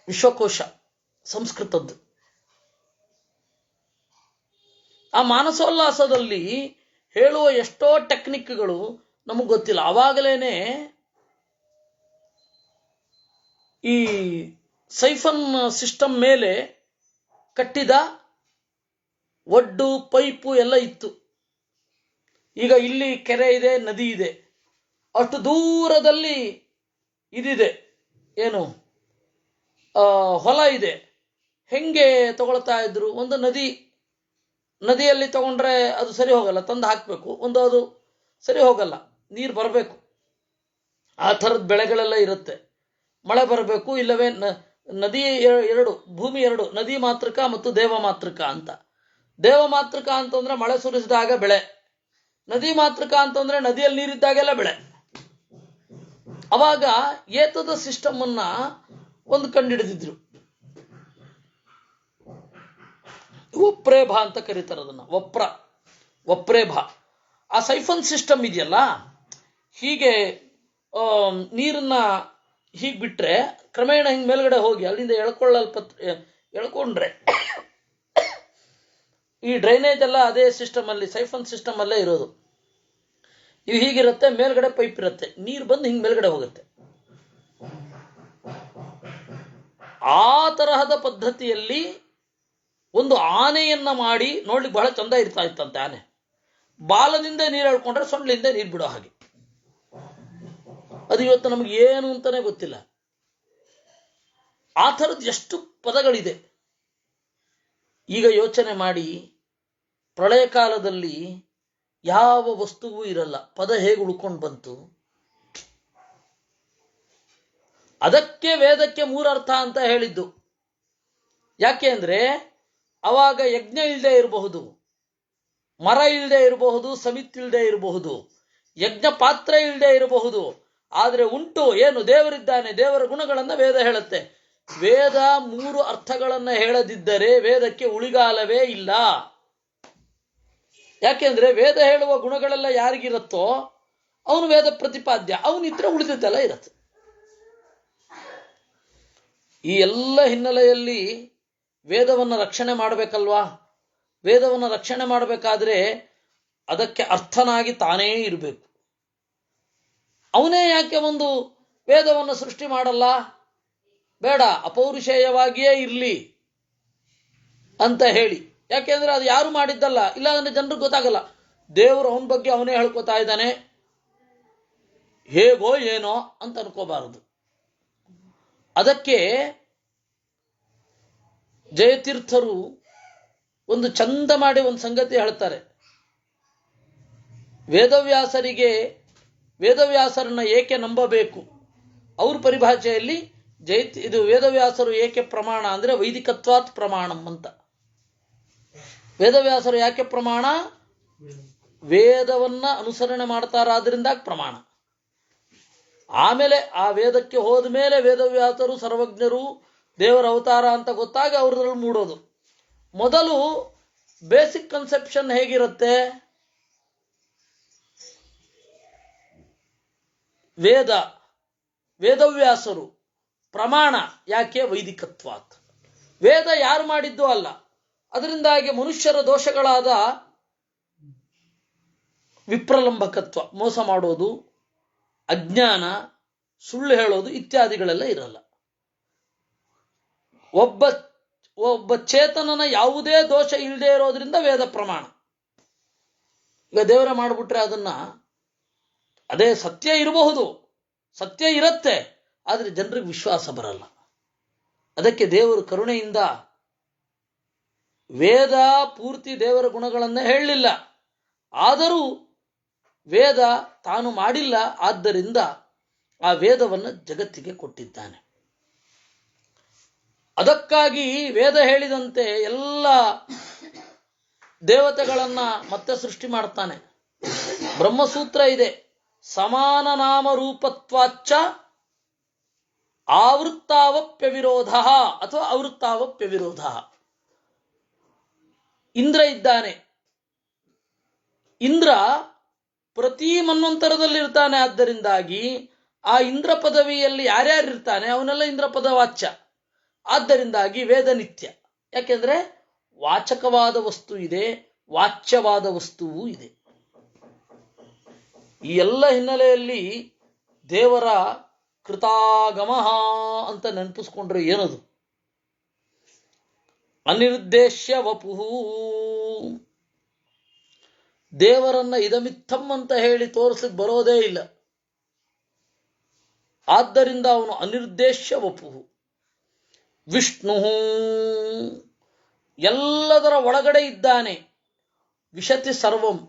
ವಿಶ್ವಕೋಶ ಸಂಸ್ಕೃತದ್ದು. ಆ ಮಾನಸೋಲ್ಲಾಸದಲ್ಲಿ ಹೇಳುವ ಎಷ್ಟೋ ಟೆಕ್ನಿಕ್ಗಳು ನಮಗೆ ಗೊತ್ತಿಲ್ಲ. ಅವಾಗಲೇನೆ ಈ ಸೈಫನ್ ಸಿಸ್ಟಮ್ ಮೇಲೆ ಕಟ್ಟಿದ ಒಡ್ಡು ಪೈಪು ಎಲ್ಲ ಇತ್ತು. ಈಗ ಇಲ್ಲಿ ಕೆರೆ ಇದೆ, ನದಿ ಇದೆ, ಅಷ್ಟು ದೂರದಲ್ಲಿ ಇದಿದೆ, ಏನು ಹೊಲ ಇದೆ. ಹೆಂಗೆ ತಗೊಳ್ತಾ ಇದ್ರು? ಒಂದು ನದಿಯಲ್ಲಿ ತಗೊಂಡ್ರೆ ಅದು ಸರಿ ಹೋಗಲ್ಲ, ತಂದು ಹಾಕಬೇಕು. ಒಂದು ಅದು ಸರಿ ಹೋಗಲ್ಲ. ನೀರು ಬರಬೇಕು, ಆ ಥರದ ಬೆಳೆಗಳೆಲ್ಲ ಇರುತ್ತೆ. ಮಳೆ ಬರಬೇಕು, ಇಲ್ಲವೇ ನದಿ ಎರಡು, ಭೂಮಿ ಎರಡು, ನದಿ ಮಾತೃಕ ಮತ್ತು ದೇವ ಮಾತೃಕ ಅಂತ. ದೇವ ಮಾತೃಕ ಅಂತಂದ್ರೆ ಮಳೆ ಸುರಿಸಿದಾಗ ಬೆಳೆ, ನದಿ ಮಾತೃಕ ಅಂತಂದ್ರೆ ನದಿಯಲ್ಲಿ ನೀರಿದ್ದಾಗೆಲ್ಲ ಬೆಳೆ. ಅವಾಗ ಏತದ ಸಿಸ್ಟಮ್ ಅನ್ನ ಒಂದು ಕಂಡುಹಿಡಿದಿದ್ರು, ಒಪ್ರೇಭಾ ಅಂತ ಕರೀತಾರೆ ಅದನ್ನ. ಒಪ್ರೇಭಾ. ಆ ಸೈಫನ್ ಸಿಸ್ಟಮ್ ಇದೆಯಲ್ಲ, ಹೀಗೆ ನೀರನ್ನ ಹೀಗೆ ಬಿಟ್ರೆ ಕ್ರಮೇಣ ಹಿಂಗೆ ಮೇಲ್ಗಡೆ ಹೋಗಿ ಅಲ್ಲಿಂದ ಎಳ್ಕೊಂಡ್ರೆ ಈ ಡ್ರೈನೇಜ್ ಎಲ್ಲ ಅದೇ ಸಿಸ್ಟಮ್ ಅಲ್ಲಿ, ಸೈಫನ್ ಸಿಸ್ಟಮ್ ಅಲ್ಲೇ ಇರೋದು. ಇವು ಹೀಗಿರುತ್ತೆ, ಮೇಲ್ಗಡೆ ಪೈಪ್ ಇರುತ್ತೆ, ನೀರು ಬಂದು ಹಿಂಗೆ ಮೇಲ್ಗಡೆ ಹೋಗುತ್ತೆ. ಆ ತರಹದ ಪದ್ಧತಿಯಲ್ಲಿ ಒಂದು ಆನೆಯನ್ನ ಮಾಡಿ ನೋಡ್ಲಿಕ್ಕೆ ಬಹಳ ಚಂದ ಇರ್ತಾ ಇತ್ತಂತೆ. ಆನೆ ಬಾಲದಿಂದ ನೀರು ಎಳ್ಕೊಂಡ್ರೆ ಸೊಂಡ್ಲಿಂದ ನೀರು ಬಿಡೋ ಹಾಗೆ. ಅದು ಇವತ್ತು ನಮಗೆ ಏನು ಅಂತಾನೆ ಗೊತ್ತಿಲ್ಲ. ಆ ಥರದ್ದು ಎಷ್ಟು ಪದಗಳಿದೆ. ಈಗ ಯೋಚನೆ ಮಾಡಿ, ಪ್ರಳಯ ಕಾಲದಲ್ಲಿ ಯಾವ ವಸ್ತುವೂ ಇರಲ್ಲ, ಪದ ಹೇಗೆ ಉಳ್ಕೊಂಡು ಬಂತು? ಅದಕ್ಕೆ ವೇದಕ್ಕೆ ಮೂರರ್ಥ ಅಂತ ಹೇಳಿದ್ದು. ಯಾಕೆ ಅಂದ್ರೆ ಅವಾಗ ಯಜ್ಞ ಇಲ್ಲದೆ ಇರಬಹುದು, ಮರ ಇಲ್ಲದೆ ಇರಬಹುದು, ಸಮಿತ್ ಇಲ್ಲದೆ ಇರಬಹುದು, ಯಜ್ಞ ಪಾತ್ರ ಇಲ್ಲದೆ ಇರಬಹುದು. ಆದ್ರೆ ಉಂಟು ಏನು? ದೇವರಿದ್ದಾನೆ, ದೇವರ ಗುಣಗಳನ್ನ ವೇದ ಹೇಳುತ್ತೆ. ವೇದ ಮೂರು ಅರ್ಥಗಳನ್ನ ಹೇಳದಿದ್ದರೆ ವೇದಕ್ಕೆ ಉಳಿಗಾಲವೇ ಇಲ್ಲ. ಯಾಕೆಂದ್ರೆ ವೇದ ಹೇಳುವ ಗುಣಗಳೆಲ್ಲ ಯಾರಿಗಿರುತ್ತೋ ಅವನು ವೇದ ಪ್ರತಿಪಾದ್ಯ, ಅವನಿದ್ರೆ ಉಳಿದಿದ್ದೆಲ್ಲ ಇರುತ್ತೆ. ಈ ಎಲ್ಲ ಹಿನ್ನೆಲೆಯಲ್ಲಿ ವೇದವನ್ನು ರಕ್ಷಣೆ ಮಾಡಬೇಕಲ್ವಾ? ವೇದವನ್ನು ರಕ್ಷಣೆ ಮಾಡಬೇಕಾದ್ರೆ ಅದಕ್ಕೆ ಅರ್ಥನಾಗಿ ತಾನೇ ಇರಬೇಕು. ಅವನೇ ಯಾಕೆ ಒಂದು ವೇದವನ್ನು ಸೃಷ್ಟಿ ಮಾಡಲ್ಲ? ಬೇಡ, ಅಪೌರುಷೇಯವಾಗಿಯೇ ಇರಲಿ ಅಂತ ಹೇಳಿ. ಯಾಕೆಂದ್ರೆ ಅದು ಯಾರು ಮಾಡಿದ್ದಲ್ಲ, ಇಲ್ಲ ಅಂದ್ರೆ ಜನರಿಗೆ ಗೊತ್ತಾಗಲ್ಲ. ದೇವರು ಅವನ ಬಗ್ಗೆ ಅವನೇ ಹೇಳ್ಕೊತಾ ಇದ್ದಾನೆ, ಹೇಗೋ ಏನೋ ಅಂತ ಅನ್ಕೋಬಾರದು. ಅದಕ್ಕೆ ಜಯತೀರ್ಥರು ಒಂದು ಚಂದ ಮಾಡಿ ಒಂದು ಸಂಗತಿ ಹೇಳ್ತಾರೆ. ವೇದವ್ಯಾಸರನ್ನ ಏಕೆ ನಂಬಬೇಕು? ಅವ್ರ ಪರಿಭಾಷೆಯಲ್ಲಿ ಇದು ವೇದವ್ಯಾಸರು ಏಕೆ ಪ್ರಮಾಣ ಅಂದ್ರೆ ವೈದಿಕತ್ವಾತ್ ಪ್ರಮಾಣಂ ಅಂತ. ವೇದವ್ಯಾಸರು ಯಾಕೆ ಪ್ರಮಾಣ? ವೇದವನ್ನ ಅನುಸರಣೆ ಮಾಡ್ತಾರಾದ್ರಿಂದ ಪ್ರಮಾಣ. ಆಮೇಲೆ ಆ ವೇದಕ್ಕೆ ಹೋದ ಮೇಲೆ ವೇದವ್ಯಾಸರು ಸರ್ವಜ್ಞರು, ದೇವರ ಅವತಾರ ಅಂತ ಗೊತ್ತಾಗ ಅವ್ರದ್ರಲ್ಲಿ ಮೂಡೋದು. ಮೊದಲು ಬೇಸಿಕ್ ಕನ್ಸೆಪ್ಷನ್ ಹೇಗಿರುತ್ತೆ? ವೇದವ್ಯಾಸರು ಪ್ರಮಾಣ. ಯಾಕೆ? ವೈದಿಕತ್ವಾತ್. ವೇದ ಯಾರು ಮಾಡಿದ್ದು ಅಲ್ಲ, ಅದರಿಂದಾಗಿ ಮನುಷ್ಯರ ದೋಷಗಳಾದ ವಿಪ್ರಲಂಬಕತ್ವ, ಮೋಸ ಮಾಡೋದು, ಅಜ್ಞಾನ, ಸುಳ್ಳು ಹೇಳೋದು ಇತ್ಯಾದಿಗಳೆಲ್ಲ ಇರಲ್ಲ. ಒಬ್ಬ ಚೇತನನ ಯಾವುದೇ ದೋಷ ಇಲ್ಲದೆ ಇರೋದ್ರಿಂದ ವೇದ ಪ್ರಮಾಣ. ಈಗ ದೇವರ ಮಾಡಿಬಿಟ್ರೆ ಅದನ್ನ, ಅದೇ ಸತ್ಯ ಇರಬಹುದು, ಸತ್ಯ ಇರುತ್ತೆ, ಆದ್ರೆ ಜನರಿಗೆ ವಿಶ್ವಾಸ ಬರಲ್ಲ. ಅದಕ್ಕೆ ದೇವರು ಕರುಣೆಯಿಂದ ವೇದ ಪೂರ್ತಿ ದೇವರ ಗುಣಗಳನ್ನೇ ಹೇಳಲಿಲ್ಲ, ಆದರೂ ವೇದ ತಾನು ಮಾಡಿಲ್ಲ, ಆದ್ದರಿಂದ ಆ ವೇದವನ್ನು ಜಗತ್ತಿಗೆ ಕೊಟ್ಟಿದ್ದಾನೆ. ಅದಕ್ಕಾಗಿ ವೇದ ಹೇಳಿದಂತೆ ಎಲ್ಲ ದೇವತೆಗಳನ್ನ ಮತ್ತೆ ಸೃಷ್ಟಿ ಮಾಡ್ತಾನೆ. ಬ್ರಹ್ಮಸೂತ್ರ ಇದೆ, ಸಮಾನ ನಾಮ ರೂಪತ್ವಾಚ್ಚ ಆವೃತ್ತಾವಪ್ಯ ವಿರೋಧ ಅಥವಾ ಆವೃತ್ತಾವಪ್ಯ ವಿರೋಧ. ಇಂದ್ರ ಇದ್ದಾನೆ, ಇಂದ್ರ ಪ್ರತಿ ಮನ್ವಂತರದಲ್ಲಿರ್ತಾನೆ. ಆದ್ದರಿಂದಾಗಿ ಆ ಇಂದ್ರ ಪದವಿಯಲ್ಲಿ ಯಾರ್ಯಾರಿರ್ತಾನೆ ಅವನೆಲ್ಲ ಇಂದ್ರ ಪದವಾಚ್ಯ. ಆದ್ದರಿಂದಾಗಿ ವೇದ ನಿತ್ಯ. ಯಾಕೆಂದ್ರೆ ವಾಚಕವಾದ ವಸ್ತು ಇದೆ, ವಾಚ್ಯವಾದ ವಸ್ತುವೂ ಇದೆ. ಈ ಎಲ್ಲ ಹಿನ್ನೆಲೆಯಲ್ಲಿ ದೇವರ ಕೃತಾಗಮ ಅಂತ ನೆನಪಿಸ್ಕೊಂಡ್ರೆ ಏನದು? ಅನಿರ್ದೇಶ್ಯ ವಪುಹು. ದೇವರನ್ನ ಇದಮಿತ್ತಂ ಅಂತ ಹೇಳಿ ತೋರಿಸಲಿಕ್ಕೆ ಬರೋದೇ ಇಲ್ಲ. ಆದ್ದರಿಂದ ಅವನು ಅನಿರ್ದೇಶ್ಯ ವಪುಹು. ವಿಷ್ಣು ಎಲ್ಲದರ ಒಳಗಡೆ ಇದ್ದಾನೆ. ವಿಶತಿ ಸರ್ವಂ.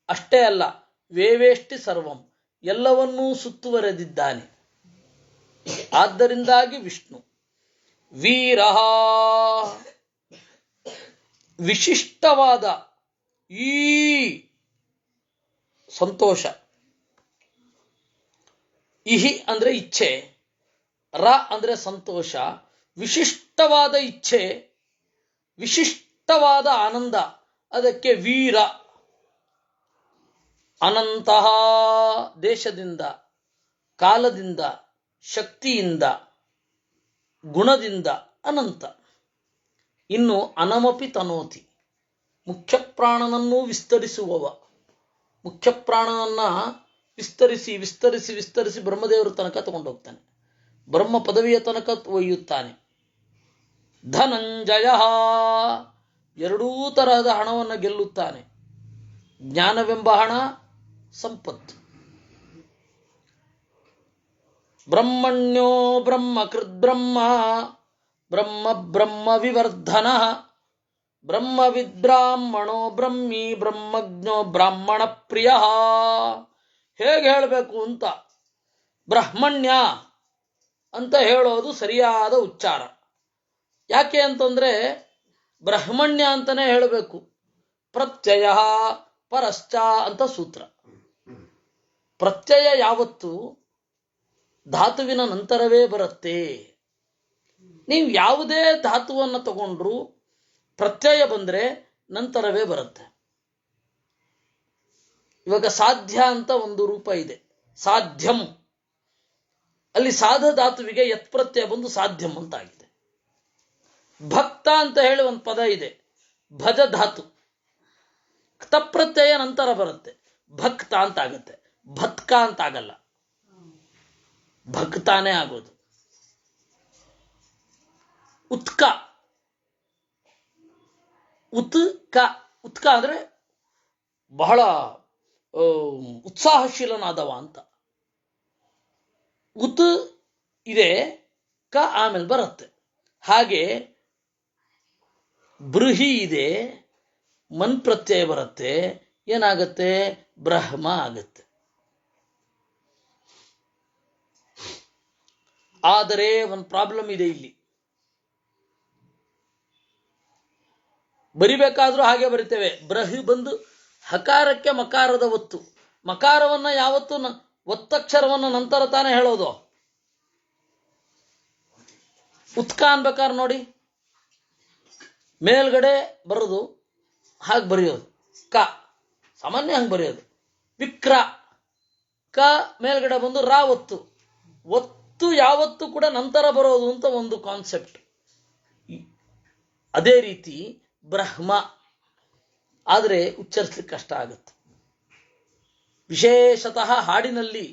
ಅಷ್ಟೇ ಅಲ್ಲ, ವೇವೇಷ್ಟಿ ಸರ್ವಂ, ಎಲ್ಲವನ್ನೂ ಸುತ್ತುವರೆದಿದ್ದಾನೆ. ಆದ್ದರಿಂದಾಗಿ ವಿಷ್ಣು. ವೀರಃ, ವಿಶಿಷ್ಟವಾದ ಈ ಸಂತೋಷ. ಇಹಿ ಅಂದ್ರೆ ಇಚ್ಛೆ, ರ ಅಂದ್ರೆ ಸಂತೋಷ, ವಿಶಿಷ್ಟವಾದ ಇಚ್ಛೆ, ವಿಶಿಷ್ಟವಾದ ಆನಂದ, ಅದಕ್ಕೆ ವೀರ. ಅನಂತಹ, ದೇಶದಿಂದ, ಕಾಲದಿಂದ, ಶಕ್ತಿಯಿಂದ, ಗುಣದಿಂದ ಅನಂತ. ಇನ್ನು ಅನಮಪಿ ತನೋತಿ, ಮುಖ್ಯ ಪ್ರಾಣನನ್ನೂ ವಿಸ್ತರಿಸುವವ. ಮುಖ್ಯ ಪ್ರಾಣನನ್ನ ವಿಸ್ತರಿಸಿ ವಿಸ್ತರಿಸಿ ವಿಸ್ತರಿಸಿ ಬ್ರಹ್ಮದೇವರ ತನಕ ತಗೊಂಡೋಗ್ತಾನೆ, ಬ್ರಹ್ಮ ಪದವಿಯ ತನಕ ಒಯ್ಯುತ್ತಾನೆ. ಧನಂಜಯ, ಎರಡೂ ತರಹದ ಹಣವನ್ನು ಗೆಲ್ಲುತ್ತಾನೆ. ಜ್ಞಾನವೆಂಬ ಹಣ, ಸಂಪತ್ತು. ಬ್ರಹ್ಮಣ್ಯೋ ಬ್ರಹ್ಮ ಕೃದ್ಬ್ರಹ್ಮ, ಬ್ರಹ್ಮ ಬ್ರಹ್ಮ ವಿವರ್ಧನ, ಬ್ರಹ್ಮವಿದ್ರಾಹ್ಮಣೋ ಬ್ರಹ್ಮಿ, ಬ್ರಹ್ಮಜ್ಞೋ ಬ್ರಾಹ್ಮಣ ಪ್ರಿಯ. ಹೇಗೆ ಹೇಳಬೇಕು ಅಂತ, ಬ್ರಹ್ಮಣ್ಯ ಅಂತ ಹೇಳೋದು ಸರಿಯಾದ ಉಚ್ಚಾರ. ಯಾಕೆ ಅಂತಂದ್ರೆ ಬ್ರಹ್ಮಣ್ಯ ಅಂತಾನೆ ಹೇಳಬೇಕು. ಪ್ರತ್ಯಯ ಪರಶ್ಚ ಅಂತ ಸೂತ್ರ. ಪ್ರತ್ಯಯ ಯಾವತ್ತು ಧಾತುವಿನ ನಂತರವೇ ಬರುತ್ತೆ. ನೀವು ಯಾವುದೇ ಧಾತುವನ್ನು ತಗೊಂಡ್ರು ಪ್ರತ್ಯಯ ಬಂದ್ರೆ ನಂತರವೇ ಬರುತ್ತೆ. ಇವಾಗ ಸಾಧ್ಯ ಅಂತ ಒಂದು ರೂಪ ಇದೆ, ಸಾಧ್ಯಂ. ಅಲ್ಲಿ ಸಾಧ ಧಾತುವಿಗೆ ಯತ್ ಪ್ರತ್ಯಯ ಬಂದು ಸಾಧ್ಯಂ ಅಂತ ಆಗಿದೆ. ಭಕ್ತ ಅಂತ ಹೇಳಿ ಒಂದು ಪದ ಇದೆ, ಭಜ ಧಾತು, ತಪ್ರತ್ಯಯ ನಂತರ ಬರುತ್ತೆ, ಭಕ್ತ ಅಂತ ಆಗುತ್ತೆ. ಭತ್ಕ ಅಂತ ಆಗಲ್ಲ, ಭಕ್ತಾನೇ ಆಗೋದು. ಉತ್ಕ, ಉತ್ಕ, ಉತ್ಕ ಅಂದ್ರೆ ಬಹಳ ಉತ್ಸಾಹಶೀಲನಾದವ ಅಂತ. ಉತ್ ಇದೆ, ಕ ಆಮೇಲೆ ಬರುತ್ತೆ. ಹಾಗೆ ಬೃಹಿ ಇದೆ, ಮನ್ ಪ್ರತ್ಯಯ ಬರುತ್ತೆ, ಏನಾಗತ್ತೆ? ಬ್ರಹ್ಮ ಆಗತ್ತೆ. ಆದರೆ ಒಂದು ಪ್ರಾಬ್ಲಮ್ ಇದೆ ಇಲ್ಲಿ. ಬರಿಬೇಕಾದ್ರೂ ಹಾಗೆ ಬರಿತೇವೆ. ಬ್ರಹಿ ಬಂದು ಹಕಾರಕ್ಕೆ ಮಕಾರದ ಒತ್ತು. ಮಕಾರವನ್ನ ಯಾವತ್ತು ಒತ್ತಕ್ಷರವನ್ನು ನಂತರ ತಾನೇ ಹೇಳೋದು. ಉತ್ಕ ಅನ್ಬೇಕಾದ್ರೆ ನೋಡಿ, ಮೇಲ್ಗಡೆ ಬರೋದು ಹಾಗೆ ಬರೆಯೋದು, ಕ ಸಾಮಾನ್ಯ ಹಂಗೆ ಬರೆಯೋದು. ವಿಕ್ರ, ಕ ಮೇಲ್ಗಡೆ ಬಂದು ರಾ ಒತ್ತು. ಒತ್ತು ಯಾವತ್ತು ಕೂಡ ನಂತರ ಬರೋದು ಅಂತ ಒಂದು ಕಾನ್ಸೆಪ್ಟ್. ಅದೇ ರೀತಿ ಬ್ರಹ್ಮ ಆದರೆ ಉಚ್ಚರಿಸ್ಲಿಕ್ಕೆ ಕಷ್ಟ ಆಗುತ್ತೆ. ವಿಶೇಷತಃ ಹಾಡಿನಲ್ಲಿ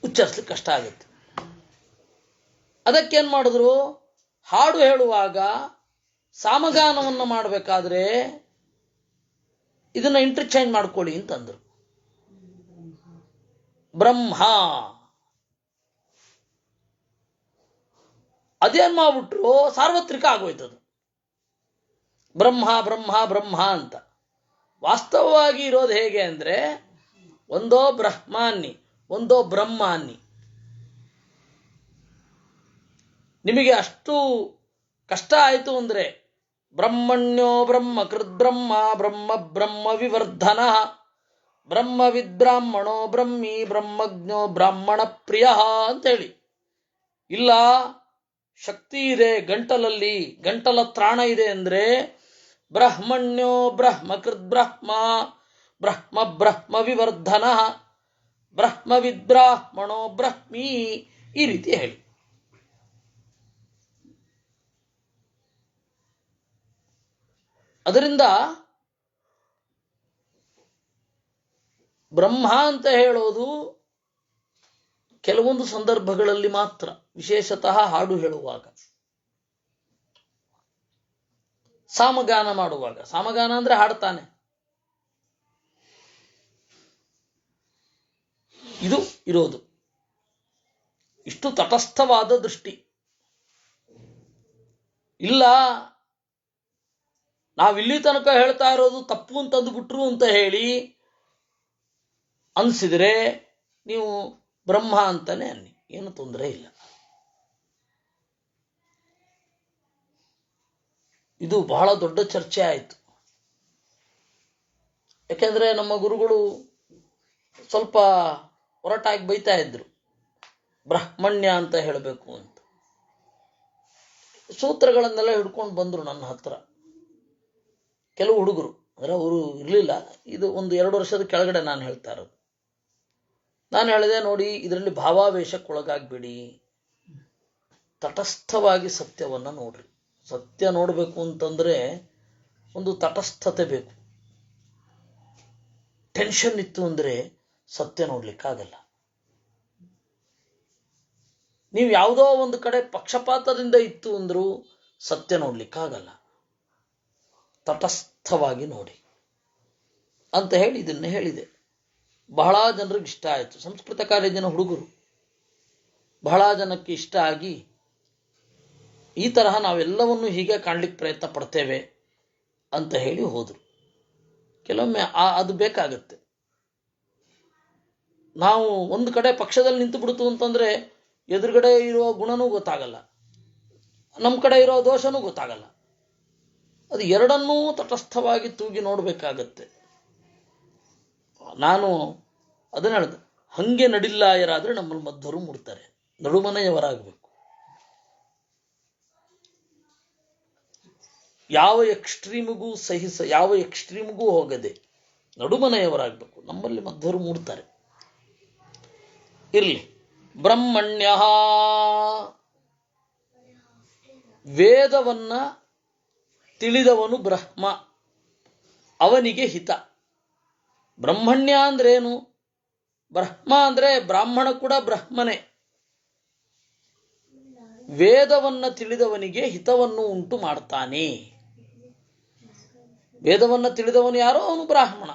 ಉಚ್ಚರಿಸ್ಲಿಕ್ಕೆ ಕಷ್ಟ ಆಗುತ್ತೆ. ಅದಕ್ಕೇನ್ ಮಾಡಿದ್ರು, ಹಾಡು ಹೇಳುವಾಗ ಸಾಮಗಾನವನ್ನು ಮಾಡಬೇಕಾದ್ರೆ ಇದನ್ನ ಇಂಟರ್ಚೇಂಜ್ ಮಾಡ್ಕೊಳ್ಳಿ ಅಂತಂದ್ರು. ಬ್ರಹ್ಮ ಅದೇನ್ ಮಾಡ್ಬಿಟ್ರು, ಸಾರ್ವತ್ರಿಕ ಆಗೋಯ್ತದು. ಬ್ರಹ್ಮ ಬ್ರಹ್ಮ ಬ್ರಹ್ಮ ಅಂತ. ವಾಸ್ತವವಾಗಿ ಇರೋದು ಹೇಗೆ ಅಂದ್ರೆ, ಒಂದೋ ಬ್ರಹ್ಮಾನ್ನಿ, ಒಂದೋ ಬ್ರಹ್ಮಾನ್ನಿ. ನಿಮಗೆ ಅಷ್ಟು ಕಷ್ಟ ಆಯಿತು ಅಂದ್ರೆ ಬ್ರಹ್ಮಣ್ಯೋ ಬ್ರಹ್ಮ ಕೃದ್ಬ್ರಹ್ಮ, ಬ್ರಹ್ಮ ಬ್ರಹ್ಮ ವಿವರ್ಧನ, ಬ್ರಹ್ಮವಿದ್ರಾಹ್ಮಣೋ ಬ್ರಹ್ಮಿ, ಬ್ರಹ್ಮಜ್ಞೋ ಬ್ರಾಹ್ಮಣ ಪ್ರಿಯ ಅಂತ ಹೇಳಿ. ಇಲ್ಲ, ಶಕ್ತಿ ಇದೆ ಗಂಟಲಲ್ಲಿ, ಗಂಟಲ ತ್ರಾಣ ಇದೆ ಅಂದ್ರೆ ಬ್ರಹ್ಮಣ್ಯೋ ಬ್ರಹ್ಮ ಕೃದ್ಬ್ರಹ್ಮ, ಬ್ರಹ್ಮ ಬ್ರಹ್ಮ ವಿವರ್ಧನ, ಬ್ರಹ್ಮವಿದ್ರಾಹ್ಮಣೋ ಬ್ರಹ್ಮಿ, ಈ ರೀತಿ ಹೇಳಿ. ಅದರಿಂದ ಬ್ರಹ್ಮ ಅಂತ ಹೇಳೋದು ಕೆಲವೊಂದು ಸಂದರ್ಭಗಳಲ್ಲಿ ಮಾತ್ರ, ವಿಶೇಷತಃ ಹಾಡು ಹೇಳುವಾಗ, ಸಾಮಗಾನ ಮಾಡುವಾಗ. ಸಾಮಗಾನ ಅಂದ್ರೆ ಹಾಡ್ತಾನೆ. ಇದು ಇರೋದು. ಇಷ್ಟು ತಟಸ್ಥವಾದ ದೃಷ್ಟಿ. ಇಲ್ಲ ನಾವಿಲ್ಲಿ ತನಕ ಹೇಳ್ತಾ ಇರೋದು ತಪ್ಪು ಅಂತಂದು ಬಿಟ್ರು ಅಂತ ಹೇಳಿ ಅನ್ಸಿದ್ರೆ ನೀವು ಬ್ರಹ್ಮ ಅಂತಾನೆ ಅನ್ನಿ, ಏನು ತೊಂದರೆ ಇಲ್ಲ. ಇದು ಬಹಳ ದೊಡ್ಡ ಚರ್ಚೆ ಆಯಿತು. ಯಾಕೆಂದ್ರೆ ನಮ್ಮ ಗುರುಗಳು ಸ್ವಲ್ಪ ಹೊರಟಾಗಿ ಬೈತಾ ಇದ್ರು, ಬ್ರಾಹ್ಮಣ್ಯ ಅಂತ ಹೇಳಬೇಕು ಅಂತ. ಸೂತ್ರಗಳನ್ನೆಲ್ಲ ಹಿಡ್ಕೊಂಡು ಬಂದ್ರು ನನ್ನ ಹತ್ರ ಕೆಲವು ಹುಡುಗರು. ಅಂದ್ರೆ ಅವರು ಇರಲಿಲ್ಲ, ಇದು ಒಂದು 2 ವರ್ಷದ ಕೆಳಗಡೆ ನಾನು ಹೇಳ್ತಾ ಇರೋದು. ನಾನು ಹೇಳಿದೆ, ನೋಡಿ, ಇದರಲ್ಲಿ ಭಾವಾವೇಶಕ್ಕೊಳಗಾಗ್ಬೇಡಿ, ತಟಸ್ಥವಾಗಿ ಸತ್ಯವನ್ನ ನೋಡ್ರಿ. ಸತ್ಯ ನೋಡಬೇಕು ಅಂತಂದ್ರೆ ಒಂದು ತಟಸ್ಥತೆ ಬೇಕು. ಟೆನ್ಷನ್ ಇತ್ತು ಅಂದ್ರೆ ಸತ್ಯ ನೋಡ್ಲಿಕ್ಕಾಗಲ್ಲ. ನೀವು ಯಾವುದೋ ಒಂದು ಕಡೆ ಪಕ್ಷಪಾತದಿಂದ ಇತ್ತು ಅಂದ್ರೂ ಸತ್ಯ ನೋಡ್ಲಿಕ್ಕಾಗಲ್ಲ. ತಟಸ್ಥವಾಗಿ ನೋಡಿ ಅಂತ ಹೇಳಿ ಇದನ್ನ ಹೇಳಿದೆ. ಬಹಳ ಜನರಿಗೆ ಇಷ್ಟ ಆಯಿತು. ಸಂಸ್ಕೃತ ಕಾಲೇಜಿನ ಹುಡುಗರು ಬಹಳ ಜನಕ್ಕೆ ಇಷ್ಟ ಆಗಿ, ಈ ತರಹ ನಾವೆಲ್ಲವನ್ನು ಹೀಗೆ ಕಾಣ್ಲಿಕ್ಕೆ ಪ್ರಯತ್ನ ಪಡ್ತೇವೆ ಅಂತ ಹೇಳಿ ಹೋದ್ರು. ಕೆಲವೊಮ್ಮೆ ಅದು ಬೇಕಾಗತ್ತೆ. ನಾವು ಒಂದು ಕಡೆ ಪಕ್ಷದಲ್ಲಿ ನಿಂತು ಬಿಡ್ತು ಅಂತಂದ್ರೆ ಎದುರುಗಡೆ ಇರೋ ಗುಣನೂ ಗೊತ್ತಾಗಲ್ಲ, ನಮ್ಮ ಕಡೆ ಇರೋ ದೋಷನೂ ಗೊತ್ತಾಗಲ್ಲ. ಅದು ಎರಡನ್ನೂ ತಟಸ್ಥವಾಗಿ ತೂಗಿ ನೋಡ್ಬೇಕಾಗತ್ತೆ. ನಾನು ಅದನ್ನ ಹೇಳಿದೆ, ಹಂಗೆ ನಡಿಲ್ಲಾಯರಾದ್ರೆ ನಮ್ಮಲ್ಲಿ ಮಧ್ವರು ಮುಡ್ತಾರೆ, ನಡುಮನೆಯವರಾಗಬೇಕು. ಯಾವ ಎಕ್ಸ್ಟ್ರೀಮ್ಗೂ ಹೋಗದೆ ನಡುಮನೆಯವರಾಗಬೇಕು. ನಮ್ಮಲ್ಲಿ ಮಧ್ವರು ಮೂಡ್ತಾರೆ. ಇರ್ಲಿ. ಬ್ರಹ್ಮಣ್ಯ, ವೇದವನ್ನ ತಿಳಿದವನು ಬ್ರಹ್ಮ, ಅವನಿಗೆ ಹಿತ. ಬ್ರಹ್ಮಣ್ಯ ಅಂದ್ರೇನು? ಬ್ರಹ್ಮ ಅಂದ್ರೆ ಬ್ರಾಹ್ಮಣ ಕೂಡ ಬ್ರಹ್ಮನೇ. ವೇದವನ್ನ ತಿಳಿದವನಿಗೆ ಹಿತವನ್ನು ಉಂಟು ಮಾಡ್ತಾನೆ. ವೇದವನ್ನ ತಿಳಿದವನು ಯಾರೋ ಅವನು ಬ್ರಾಹ್ಮಣ.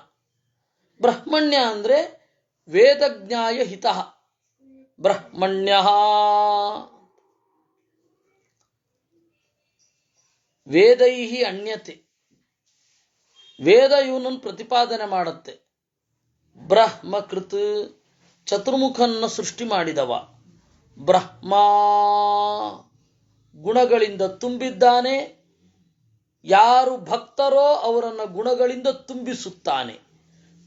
ಬ್ರಹ್ಮಣ್ಯ ಅಂದ್ರೆ ವೇದಜ್ಞಾಯ ಹಿತ ಬ್ರಹ್ಮಣ್ಯ. ವೇದೈಹಿ ಅಣ್ಯತೆ, ವೇದ ಇವನನ್ನು ಪ್ರತಿಪಾದನೆ ಮಾಡುತ್ತೆ. ಬ್ರಹ್ಮಕೃತ್, ಚತುರ್ಮುಖನ್ನ ಸೃಷ್ಟಿ ಮಾಡಿದವ ಬ್ರಹ್ಮ, ಗುಣಗಳಿಂದ ತುಂಬಿದ್ದಾನೆ. ಯಾರು ಭಕ್ತರೋ ಅವರನ್ನ ಗುಣಗಳಿಂದ ತುಂಬಿಸುತ್ತಾನೆ.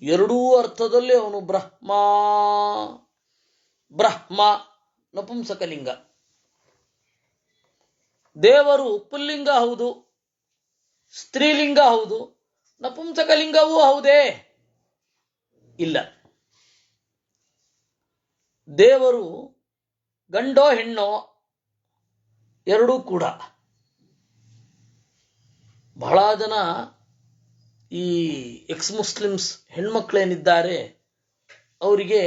ಎರಡೂ ಅರ್ಥದಲ್ಲಿ ಅವನು ಬ್ರಹ್ಮ. ಬ್ರಹ್ಮ ನಪುಂಸಕಲಿಂಗ. ದೇವರು ಪುಲ್ಲಿಂಗ ಹೌದು, ಸ್ತ್ರೀಲಿಂಗ ಹೌದು, ನಪುಂಸಕಲಿಂಗವೂ ಹೌದೇ? ಇಲ್ಲ. ದೇವರು ಗಂಡೋ ಹೆಣ್ಣೋ ಎರಡೂ ಕೂಡ. ಬಹಳ ಜನ ಈ ಎಕ್ಸ್ ಮುಸ್ಲಿಮ್ಸ್ ಹೆಣ್ಮಕ್ಳೇನಿದ್ದಾರೆ ಅವರಿಗೆ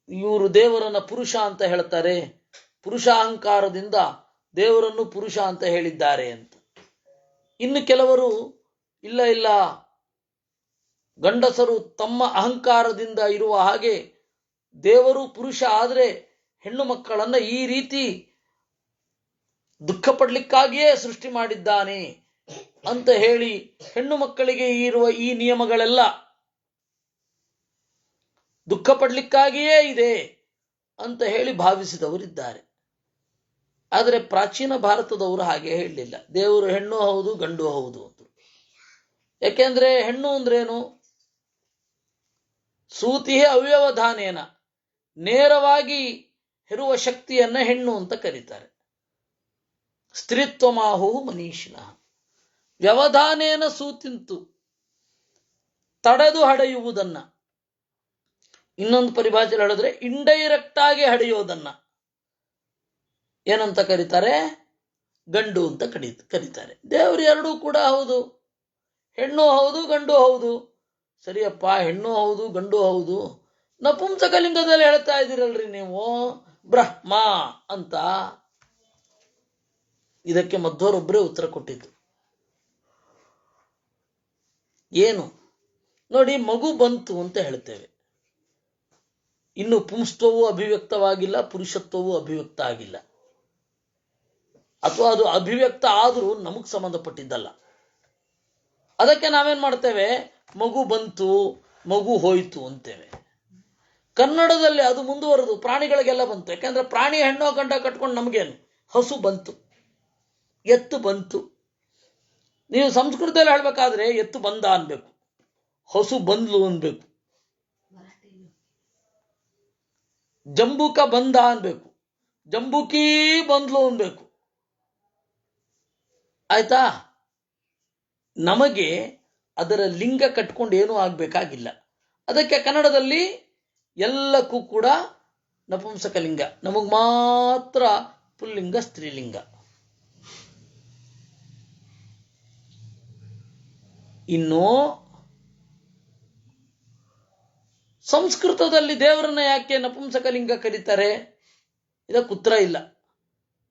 ಇವರು ದೇವರನ್ನ ಪುರುಷ ಅಂತ ಹೇಳ್ತಾರೆ, ಪುರುಷ ಅಹಂಕಾರದಿಂದ ದೇವರನ್ನು ಪುರುಷ ಅಂತ ಹೇಳಿದ್ದಾರೆ ಅಂತ. ಇನ್ನು ಕೆಲವರು ಇಲ್ಲ ಇಲ್ಲ, ಗಂಡಸರು ತಮ್ಮ ಅಹಂಕಾರದಿಂದ ಇರುವ ಹಾಗೆ ದೇವರು ಪುರುಷ ಆದರೆ ಹೆಣ್ಣು ಮಕ್ಕಳನ್ನ ಈ ರೀತಿ ದುಃಖ ಪಡ್ಲಿಕ್ಕಾಗಿಯೇ ಸೃಷ್ಟಿ ಮಾಡಿದ್ದಾನೆ ಅಂತ ಹೇಳಿ ಹೆಣ್ಣು ಮಕ್ಕಳಿಗೆ ಇರುವ ಈ ನಿಯಮಗಳೆಲ್ಲ ದುಃಖ ಪಡ್ಲಿಕ್ಕಾಗಿಯೇ ಇದೆ ಅಂತ ಹೇಳಿ ಭಾವಿಸಿದವರಿದ್ದಾರೆ. ಆದರೆ ಪ್ರಾಚೀನ ಭಾರತದವರು ಹಾಗೆ ಹೇಳಲಿಲ್ಲ. ದೇವರು ಹೆಣ್ಣು ಹೌದು ಗಂಡು ಹೌದು ಅಂತ. ಯಾಕೆಂದ್ರೆ ಹೆಣ್ಣು ಅಂದ್ರೇನು? ಸೂತಿ ಅವ್ಯವಧಾನೇನ, ನೇರವಾಗಿ ಹೆರುವ ಶಕ್ತಿಯನ್ನ ಹೆಣ್ಣು ಅಂತ ಕರೀತಾರೆ. ಸ್ತ್ರೀತ್ವಮಾಹು ಮನೀಷಿನ, ವ್ಯವಧಾನೇನ ಸೂತಿಂತು, ತಡೆದು ಹಡೆಯುವುದನ್ನ. ಇನ್ನೊಂದು ಪರಿಭಾಷೆ ಹೇಳಿದ್ರೆ ಇಂಡೈರೆಕ್ಟ್ ಆಗಿ ಹಡೆಯೋದನ್ನ ಏನಂತ ಕರೀತಾರೆ? ಗಂಡು ಅಂತ ಕರೀತಾರೆ. ದೇವರು ಎರಡೂ ಕೂಡ ಹೌದು, ಹೆಣ್ಣು ಹೌದು ಗಂಡು ಹೌದು. ಸರಿಯಪ್ಪ, ಹೆಣ್ಣು ಹೌದು ಗಂಡು ಹೌದು, ನಪುಂಸಕಲಿಂಗದಲ್ಲಿ ಹೇಳ್ತಾ ಇದ್ದೀರಲ್ರಿ ನೀವು ಬ್ರಹ್ಮ ಅಂತ. ಇದಕ್ಕೆ ಮಧ್ವರೊಬ್ಬರೇ ಉತ್ತರ ಕೊಟ್ಟಿದ್ದು. ಏನು ನೋಡಿ, ಮಗು ಬಂತು ಅಂತ ಹೇಳ್ತೇವೆ, ಇನ್ನು ಪುಂಸ್ತ್ವವೂ ಅಭಿವ್ಯಕ್ತವಾಗಿಲ್ಲ, ಪುರುಷತ್ವವೂ ಅಭಿವ್ಯಕ್ತ ಆಗಿಲ್ಲ. ಅಥವಾ ಅದು ಅಭಿವ್ಯಕ್ತ ಆದರೂ ನಮಗ್ ಸಂಬಂಧಪಟ್ಟಿದ್ದಲ್ಲ. ಅದಕ್ಕೆ ನಾವೇನ್ ಮಾಡ್ತೇವೆ, ಮಗು ಬಂತು, ಮಗು ಹೋಯ್ತು ಅಂತೇವೆ. ಕನ್ನಡದಲ್ಲಿ ಅದು ಮುಂದುವರೆದು ಪ್ರಾಣಿಗಳಿಗೆಲ್ಲ ಬಂತು. ಯಾಕೆಂದ್ರೆ ಪ್ರಾಣಿ ಹೆಣ್ಣೋ ಗಂಡ ಕಟ್ಕೊಂಡು ನಮಗೇನು, ಹಸು ಬಂತು, ಎತ್ತು ಬಂತು. ನೀವು ಸಂಸ್ಕೃತದಲ್ಲಿ ಹೇಳ್ಬೇಕಾದ್ರೆ ಎತ್ತು ಬಂದ ಅನ್ಬೇಕು, ಹಸು ಬಂದ್ಲು ಅನ್ಬೇಕು, ಜಂಬೂಕ ಬಂದ ಅನ್ಬೇಕು, ಜಂಬೂಕಿ ಬಂದ್ಲು ಅನ್ಬೇಕು. ಆಯ್ತಾ? ನಮಗೆ ಅದರ ಲಿಂಗ ಕಟ್ಕೊಂಡು ಏನೂ ಆಗ್ಬೇಕಾಗಿಲ್ಲ. ಅದಕ್ಕೆ ಕನ್ನಡದಲ್ಲಿ ಎಲ್ಲಕ್ಕೂ ಕೂಡ ನಪುಂಸಕಲಿಂಗ, ನಮಗ್ ಮಾತ್ರ ಪುಲ್ಲಿಂಗ ಸ್ತ್ರೀಲಿಂಗ. ಇನ್ನು ಸಂಸ್ಕೃತದಲ್ಲಿ ದೇವರನ್ನ ಯಾಕೆ ನಪುಂಸಕಲಿಂಗ ಕರೀತಾರೆ? ಇದಕ್ಕೆ ಉತ್ತರ ಇಲ್ಲ.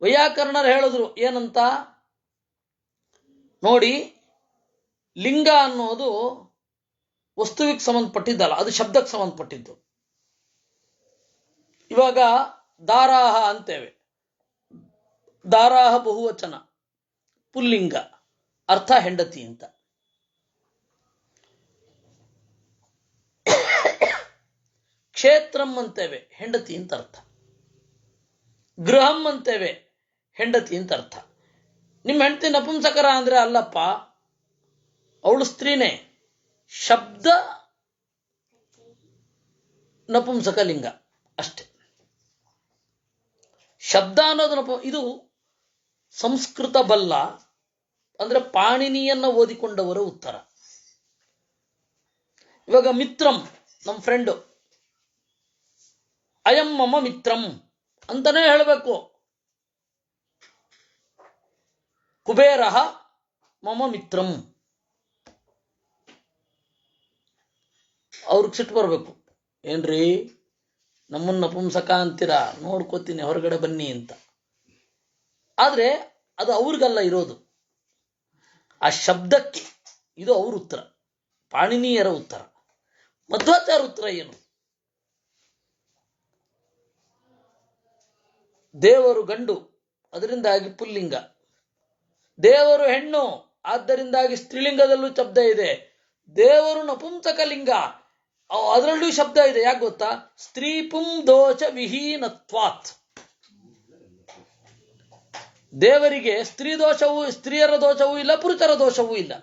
ವೈಯಾಕರಣರು ಹೇಳಿದ್ರು ಏನಂತ ನೋಡಿ, ಲಿಂಗ ಅನ್ನೋದು ವಸ್ತುವಿಗೆ ಸಂಬಂಧಪಟ್ಟಿದ್ದಲ್ಲ, ಅದು ಶಬ್ದಕ್ಕೆ ಸಂಬಂಧಪಟ್ಟಿದ್ದು. ಇವಾಗ ದಾರಾಹ ಅಂತೇವೆ, ದಾರಾಹ ಬಹುವಚನ, ಪುಲ್ಲಿಂಗ, ಅರ್ಥ ಹೆಂಡತಿ ಅಂತ. ಕ್ಷೇತ್ರಂ ಅಂತೇವೆ, ಹೆಂಡತಿ ಅಂತ ಅರ್ಥ. ಗೃಹಂ ಅಂತೇವೆ, ಹೆಂಡತಿ ಅಂತ ಅರ್ಥ. ನಿಮ್ಮ ಹೆಂಡತಿ ನಪುಂಸಕರ ಅಂದ್ರೆ ಅಲ್ಲಪ್ಪ, ಅವಳು ಸ್ತ್ರೀನೇ. ಶಬ್ದ ನಪುಂಸಕಲಿಂಗ ಅಷ್ಟೆ. ಶಬ್ದ ಅನ್ನೋದು ಇದು ಸಂಸ್ಕೃತ ಬಲ್ಲ ಅಂದ್ರೆ ಪಾಣಿನಿಯನ್ನ ಓದಿಕೊಂಡವರ ಉತ್ತರ. ಇವಾಗ ಮಿತ್ರಂ, ನಮ್ಮ ಫ್ರೆಂಡು, ಅಯಂ ಮಮ ಮಿತ್ರಂ ಅಂತಾನೆ ಹೇಳಬೇಕು. ಕುಬೇರಃ ಮಮ ಮಿತ್ರಂ. ಅವ್ರಿಗೆ ಸಿಟ್ಟು ಬರಬೇಕು, ಏನ್ರಿ ನಮ್ಮನ್ನ ನಪುಂಸಕ ಅಂತೀರಾ, ನೋಡ್ಕೋತೀನಿ ಹೊರಗಡೆ ಬನ್ನಿ ಅಂತ. ಆದ್ರೆ ಅದು ಅವ್ರಿಗಲ್ಲ ಇರೋದು, ಆ ಶಬ್ದಕ್ಕೆ. ಇದು ಅವ್ರ ಉತ್ತರ, ಪಾಣಿನಿಯರ ಉತ್ತರ. ಮಧ್ವಾಚಾರ ಉತ್ತರ ಏನು? ದೇವರು ಗಂಡು, ಅದರಿಂದಾಗಿ ಪುಲ್ಲಿಂಗ. ದೇವರು ಹೆಣ್ಣು, ಆದ್ದರಿಂದಾಗಿ ಸ್ತ್ರೀಲಿಂಗದಲ್ಲೂ ಶಬ್ದ ಇದೆ. ದೇವರು ನಪುಂಸಕಲಿಂಗ, ಅದರಲ್ಲೂ ಶಬ್ದ ಇದೆ. ಯಾಕೆ ಗೊತ್ತಾ? ಸ್ತ್ರೀ ಪುಂ ದೋಷ ವಿಹೀನತ್ವಾತ್. ದೇವರಿಗೆ ಸ್ತ್ರೀ ದೋಷವೂ, ಸ್ತ್ರೀಯರ ದೋಷವೂ ಇಲ್ಲ, ಪುರುಷರ ದೋಷವೂ ಇಲ್ಲ.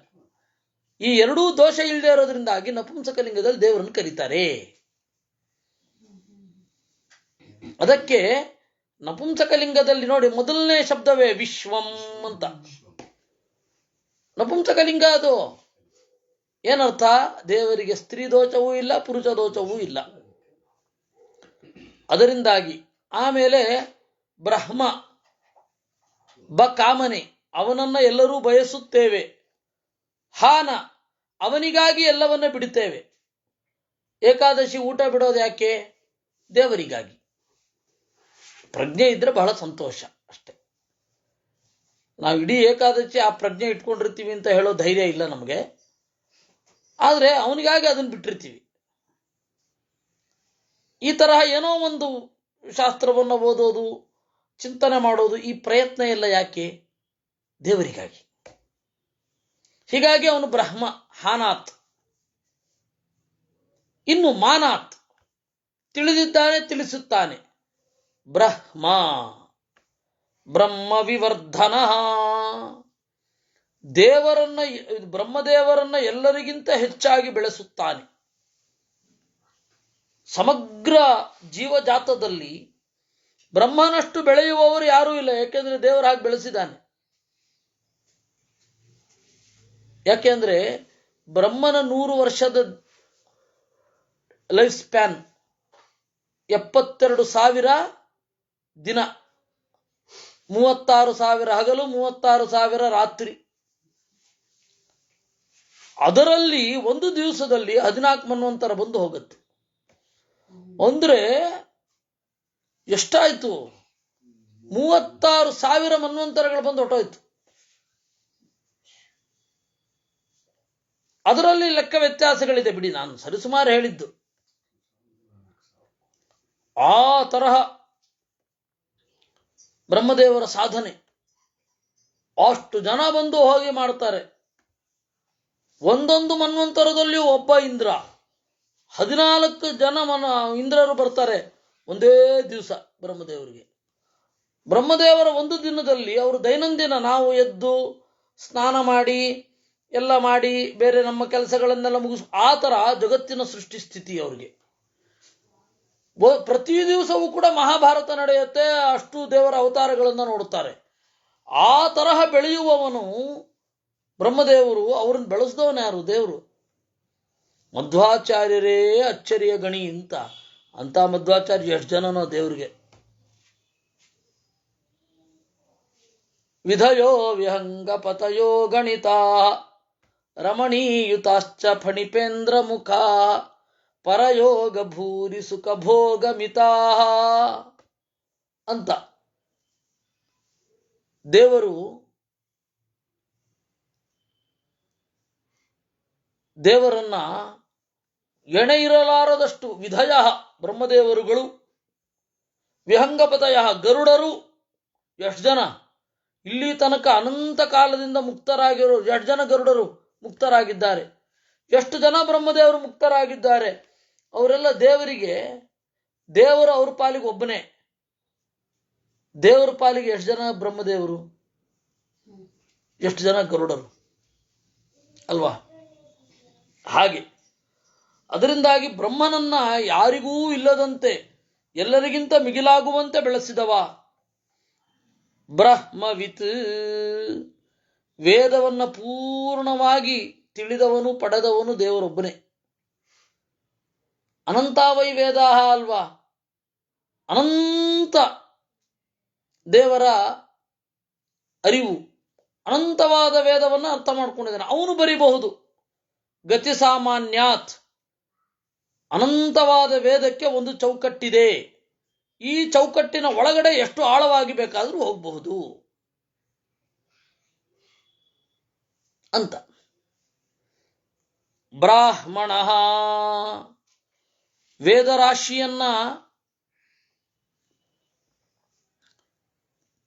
ಈ ಎರಡೂ ದೋಷ ಇಲ್ಲದೆ ಇರೋದ್ರಿಂದಾಗಿ ನಪುಂಸಕಲಿಂಗದಲ್ಲಿ ದೇವರನ್ನು ಕರೀತಾರೆ. ಅದಕ್ಕೆ ನಪುಂಸಕಲಿಂಗದಲ್ಲಿ ನೋಡಿ, ಮೊದಲನೇ ಶಬ್ದವೇ ವಿಶ್ವಂ ಅಂತ. ನಪುಂಸಕಲಿಂಗ ಅದು. ಏನರ್ಥ? ದೇವರಿಗೆ ಸ್ತ್ರೀ ದೋಷವೂ ಇಲ್ಲ, ಪುರುಷ ದೋಷವೂ ಇಲ್ಲ. ಅದರಿಂದಾಗಿ ಆಮೇಲೆ ಬ್ರಹ್ಮ ಕಾಮನೆ, ಅವನನ್ನ ಎಲ್ಲರೂ ಬಯಸುತ್ತೇವೆ. ಹಾನ, ಅವನಿಗಾಗಿ ಎಲ್ಲವನ್ನ ಬಿಡುತ್ತೇವೆ. ಏಕಾದಶಿ ಊಟ ಬಿಡೋದು ಯಾಕೆ? ದೇವರಿಗಾಗಿ. ಪ್ರಜ್ಞೆ ಇದ್ರೆ ಬಹಳ ಸಂತೋಷ ಅಷ್ಟೆ. ನಾವು ಇಡೀ ಏಕಾದಶಿ ಆ ಪ್ರಜ್ಞೆ ಇಟ್ಕೊಂಡಿರ್ತೀವಿ ಅಂತ ಹೇಳೋ ಧೈರ್ಯ ಇಲ್ಲ ನಮಗೆ. ಆದ್ರೆ ಅವನಿಗಾಗಿ ಅದನ್ನು ಬಿಟ್ಟಿರ್ತೀವಿ. ಈ ತರಹ ಏನೋ ಒಂದು ಶಾಸ್ತ್ರವನ್ನು ಓದೋದು, ಚಿಂತನೆ ಮಾಡೋದು, ಈ ಪ್ರಯತ್ನ ಎಲ್ಲ ಯಾಕೆ? ದೇವರಿಗಾಗಿ. ಹೀಗಾಗಿ ಅವನು ಬ್ರಹ್ಮ, ಹಾನಾತ್. ಇನ್ನು ಮಾನಾತ್, ತಿಳಿದಿದ್ದಾನೆ, ತಿಳಿಸುತ್ತಾನೆ. ಬ್ರಹ್ಮ, ಬ್ರಹ್ಮ ವಿವರ್ಧನ, ದೇವರನ್ನ, ಬ್ರಹ್ಮದೇವರನ್ನ ಎಲ್ಲರಿಗಿಂತ ಹೆಚ್ಚಾಗಿ ಬೆಳೆಸುತ್ತಾನೆ. ಸಮಗ್ರ ಜೀವಜಾತದಲ್ಲಿ ಬ್ರಹ್ಮನಷ್ಟು ಬೆಳೆಯುವವರು ಯಾರೂ ಇಲ್ಲ. ಯಾಕೆಂದ್ರೆ ದೇವರು ಹಾಗೆ ಬೆಳೆಸಿದ್ದಾನೆ. ಯಾಕೆಂದ್ರೆ ಬ್ರಹ್ಮನ 100 ವರ್ಷದ ಲೈಫ್ ಸ್ಪ್ಯಾನ್ 72,000 ದಿನ, 36,000 ಹಗಲು, 36,000 ರಾತ್ರಿ. ಅದರಲ್ಲಿ ಒಂದು ದಿವಸದಲ್ಲಿ 14 ಮನ್ವಂತರ ಬಂದು ಹೋಗುತ್ತೆ. ಅಂದ್ರೆ ಎಷ್ಟಾಯ್ತು? 36,000 ಮನ್ವಂತರಗಳು ಬಂದು ಹೊಟ್ಟೋಯ್ತು. ಅದರಲ್ಲಿ ಲೆಕ್ಕ ವ್ಯತ್ಯಾಸಗಳಿದೆ ಬಿಡಿ, ನಾನು ಸರಿಸುಮಾರು ಹೇಳಿದ್ದು. ಆ ತರಹ ಬ್ರಹ್ಮದೇವರ ಸಾಧನೆ, ಅಷ್ಟು ಜನ ಬಂದು ಹೋಗಿ ಮಾಡ್ತಾರೆ. ಒಂದೊಂದು ಮನ್ವಂತರದಲ್ಲಿಯೂ ಒಬ್ಬ ಇಂದ್ರ, 14 ಜನ ಇಂದ್ರರು ಬರ್ತಾರೆ ಒಂದೇ ದಿವಸ ಬ್ರಹ್ಮದೇವರಿಗೆ. ಬ್ರಹ್ಮದೇವರ ಒಂದು ದಿನದಲ್ಲಿ ಅವರು ದೈನಂದಿನ ನಾವು ಎದ್ದು ಸ್ನಾನ ಮಾಡಿ ಎಲ್ಲ ಮಾಡಿ ಬೇರೆ ನಮ್ಮ ಕೆಲಸಗಳನ್ನೆಲ್ಲ ಮುಗಿಸ್ ಆ ಥರ ಜಗತ್ತಿನ ಸೃಷ್ಟಿ ಸ್ಥಿತಿ ಅವರಿಗೆ. ಪ್ರತಿ ದಿವಸವೂ ಕೂಡ ಮಹಾಭಾರತ ನಡೆಯುತ್ತೆ, ಅಷ್ಟು ದೇವರ ಅವತಾರಗಳನ್ನು ನೋಡುತ್ತಾರೆ. ಆ ತರಹ ಬೆಳೆಯುವವನು ಬ್ರಹ್ಮದೇವರು. ಅವ್ರನ್ನ ಬೆಳೆಸಿದವನು ಯಾರು? ದೇವರು. ಮಧ್ವಾಚಾರ್ಯರೇ ಅಚ್ಚರಿಯ ಗಣಿ ಅಂತ ಮಧ್ವಾಚಾರ್ಯ ಎಷ್ಟು ಜನನೋ ದೇವರಿಗೆ. ವಿಧಯೋ ವಿಹಂಗ ಪತಯೋ ಗಣಿತಾ ರಮಣೀಯುತಾಶ್ಚ ಫಣಿಪೇಂದ್ರ ಮುಖ ಪರಯೋಗ ಭೂರಿ ಸುಖ ಭೋಗ ಮಿತಾ ಅಂತ ದೇವರನ್ನ ಎಣೆ ಇರಲಾರದಷ್ಟು ವಿಧಯ ಬ್ರಹ್ಮದೇವರುಗಳು, ವಿಹಂಗಪತಯ ಗರುಡರು. ಎಷ್ಟು ಜನ ಇಲ್ಲಿ ತನಕ ಅನಂತ ಕಾಲದಿಂದ ಮುಕ್ತರಾಗಿರೋ ಎಷ್ಟು ಜನ ಗರುಡರು ಮುಕ್ತರಾಗಿದ್ದಾರೆ, ಎಷ್ಟು ಜನ ಬ್ರಹ್ಮದೇವರು ಮುಕ್ತರಾಗಿದ್ದಾರೆ. ಅವರೆಲ್ಲ ದೇವರು ಅವ್ರ ಪಾಲಿಗೆ ಒಬ್ಬನೇ. ದೇವರ ಪಾಲಿಗೆ ಎಷ್ಟು ಜನ ಬ್ರಹ್ಮದೇವರು, ಎಷ್ಟು ಜನ ಗರುಡರು ಅಲ್ವಾ? ಹಾಗೆ ಅದರಿಂದಾಗಿ ಬ್ರಹ್ಮನನ್ನ ಯಾರಿಗೂ ಇಲ್ಲದಂತೆ ಎಲ್ಲರಿಗಿಂತ ಮಿಗಿಲಾಗುವಂತೆ ಬೆಳೆಸಿದವ ಬ್ರಹ್ಮವಿತ್. ವೇದವನ್ನ ಪೂರ್ಣವಾಗಿ ತಿಳಿದವನು ಪಡೆದವನು ದೇವರೊಬ್ಬನೇ. ಅನಂತಾವೈ ವೇದ ಅಲ್ವಾ? ಅನಂತ ದೇವರ ಅರಿವು, ಅನಂತವಾದ ವೇದವನ್ನ ಅರ್ಥ ಮಾಡ್ಕೊಂಡಿದ್ದಾನೆ. ಅವನು ಬರಿಬಹುದು. ಗತಿ ಸಾಮಾನ್ಯಾತ್. ಅನಂತವಾದ ವೇದಕ್ಕೆ ಒಂದು ಚೌಕಟ್ಟಿದೆ. ಈ ಚೌಕಟ್ಟಿನ ಒಳಗಡೆ ಎಷ್ಟು ಆಳವಾಗಿ ಬೇಕಾದರೂ ಹೋಗಬಹುದು ಅಂತ. ಬ್ರಾಹ್ಮಣ ವೇದರಾಶಿಯನ್ನ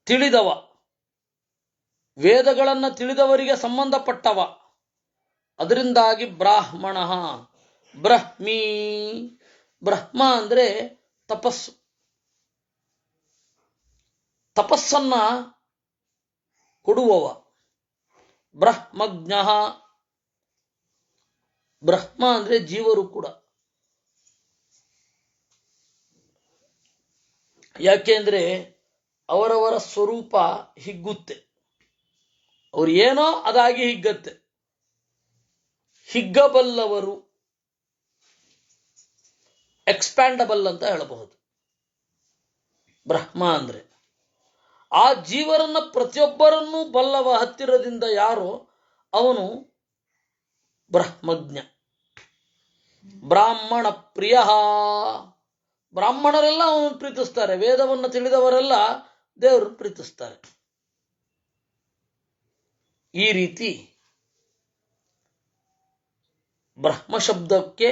ತಿಳಿದವ, ವೇದಗಳನ್ನು ತಿಳಿದವರಿಗೆ ಸಂಬಂಧಪಟ್ಟವ. ಅದರಿಂದಾಗಿ ಬ್ರಾಹ್ಮಣ. ಬ್ರಹ್ಮೀ. ಬ್ರಹ್ಮ ಅಂದ್ರೆ ತಪಸ್ಸು. ತಪಸ್ಸನ್ನ ಕೊಡುವವ ಬ್ರಹ್ಮಜ್ಞ. ಬ್ರಹ್ಮ ಅಂದ್ರೆ ಜೀವರು ಕೂಡ. ಯಾಕೆಂದ್ರೆ ಅವರವರ ಸ್ವರೂಪ ಹಿಗ್ಗುತ್ತೆ. ಅವ್ರು ಏನೋ ಅದಾಗಿ ಹಿಗ್ಗತ್ತೆ. ಹಿಗ್ಗಬಲ್ಲವರು, ಎಕ್ಸ್ಪ್ಯಾಂಡಬಲ್ ಅಂತ ಹೇಳಬಹುದು ಬ್ರಹ್ಮ ಅಂದ್ರೆ. ಆ ಜೀವರನ್ನ ಪ್ರತಿಯೊಬ್ಬರನ್ನೂ ಬಲ್ಲವ ಹತ್ತಿರದಿಂದ ಯಾರೋ ಅವನು ಬ್ರಹ್ಮಜ್ಞ. ಬ್ರಾಹ್ಮಣ ಪ್ರಿಯ. ಬ್ರಾಹ್ಮಣರೆಲ್ಲ ಅವನು ಪ್ರೀತಿಸ್ತಾರೆ. ವೇದವನ್ನು ತಿಳಿದವರೆಲ್ಲ ದೇವರನ್ನು ಪ್ರೀತಿಸ್ತಾರೆ. ಈ ರೀತಿ ಬ್ರಹ್ಮ ಶಬ್ದಕ್ಕೆ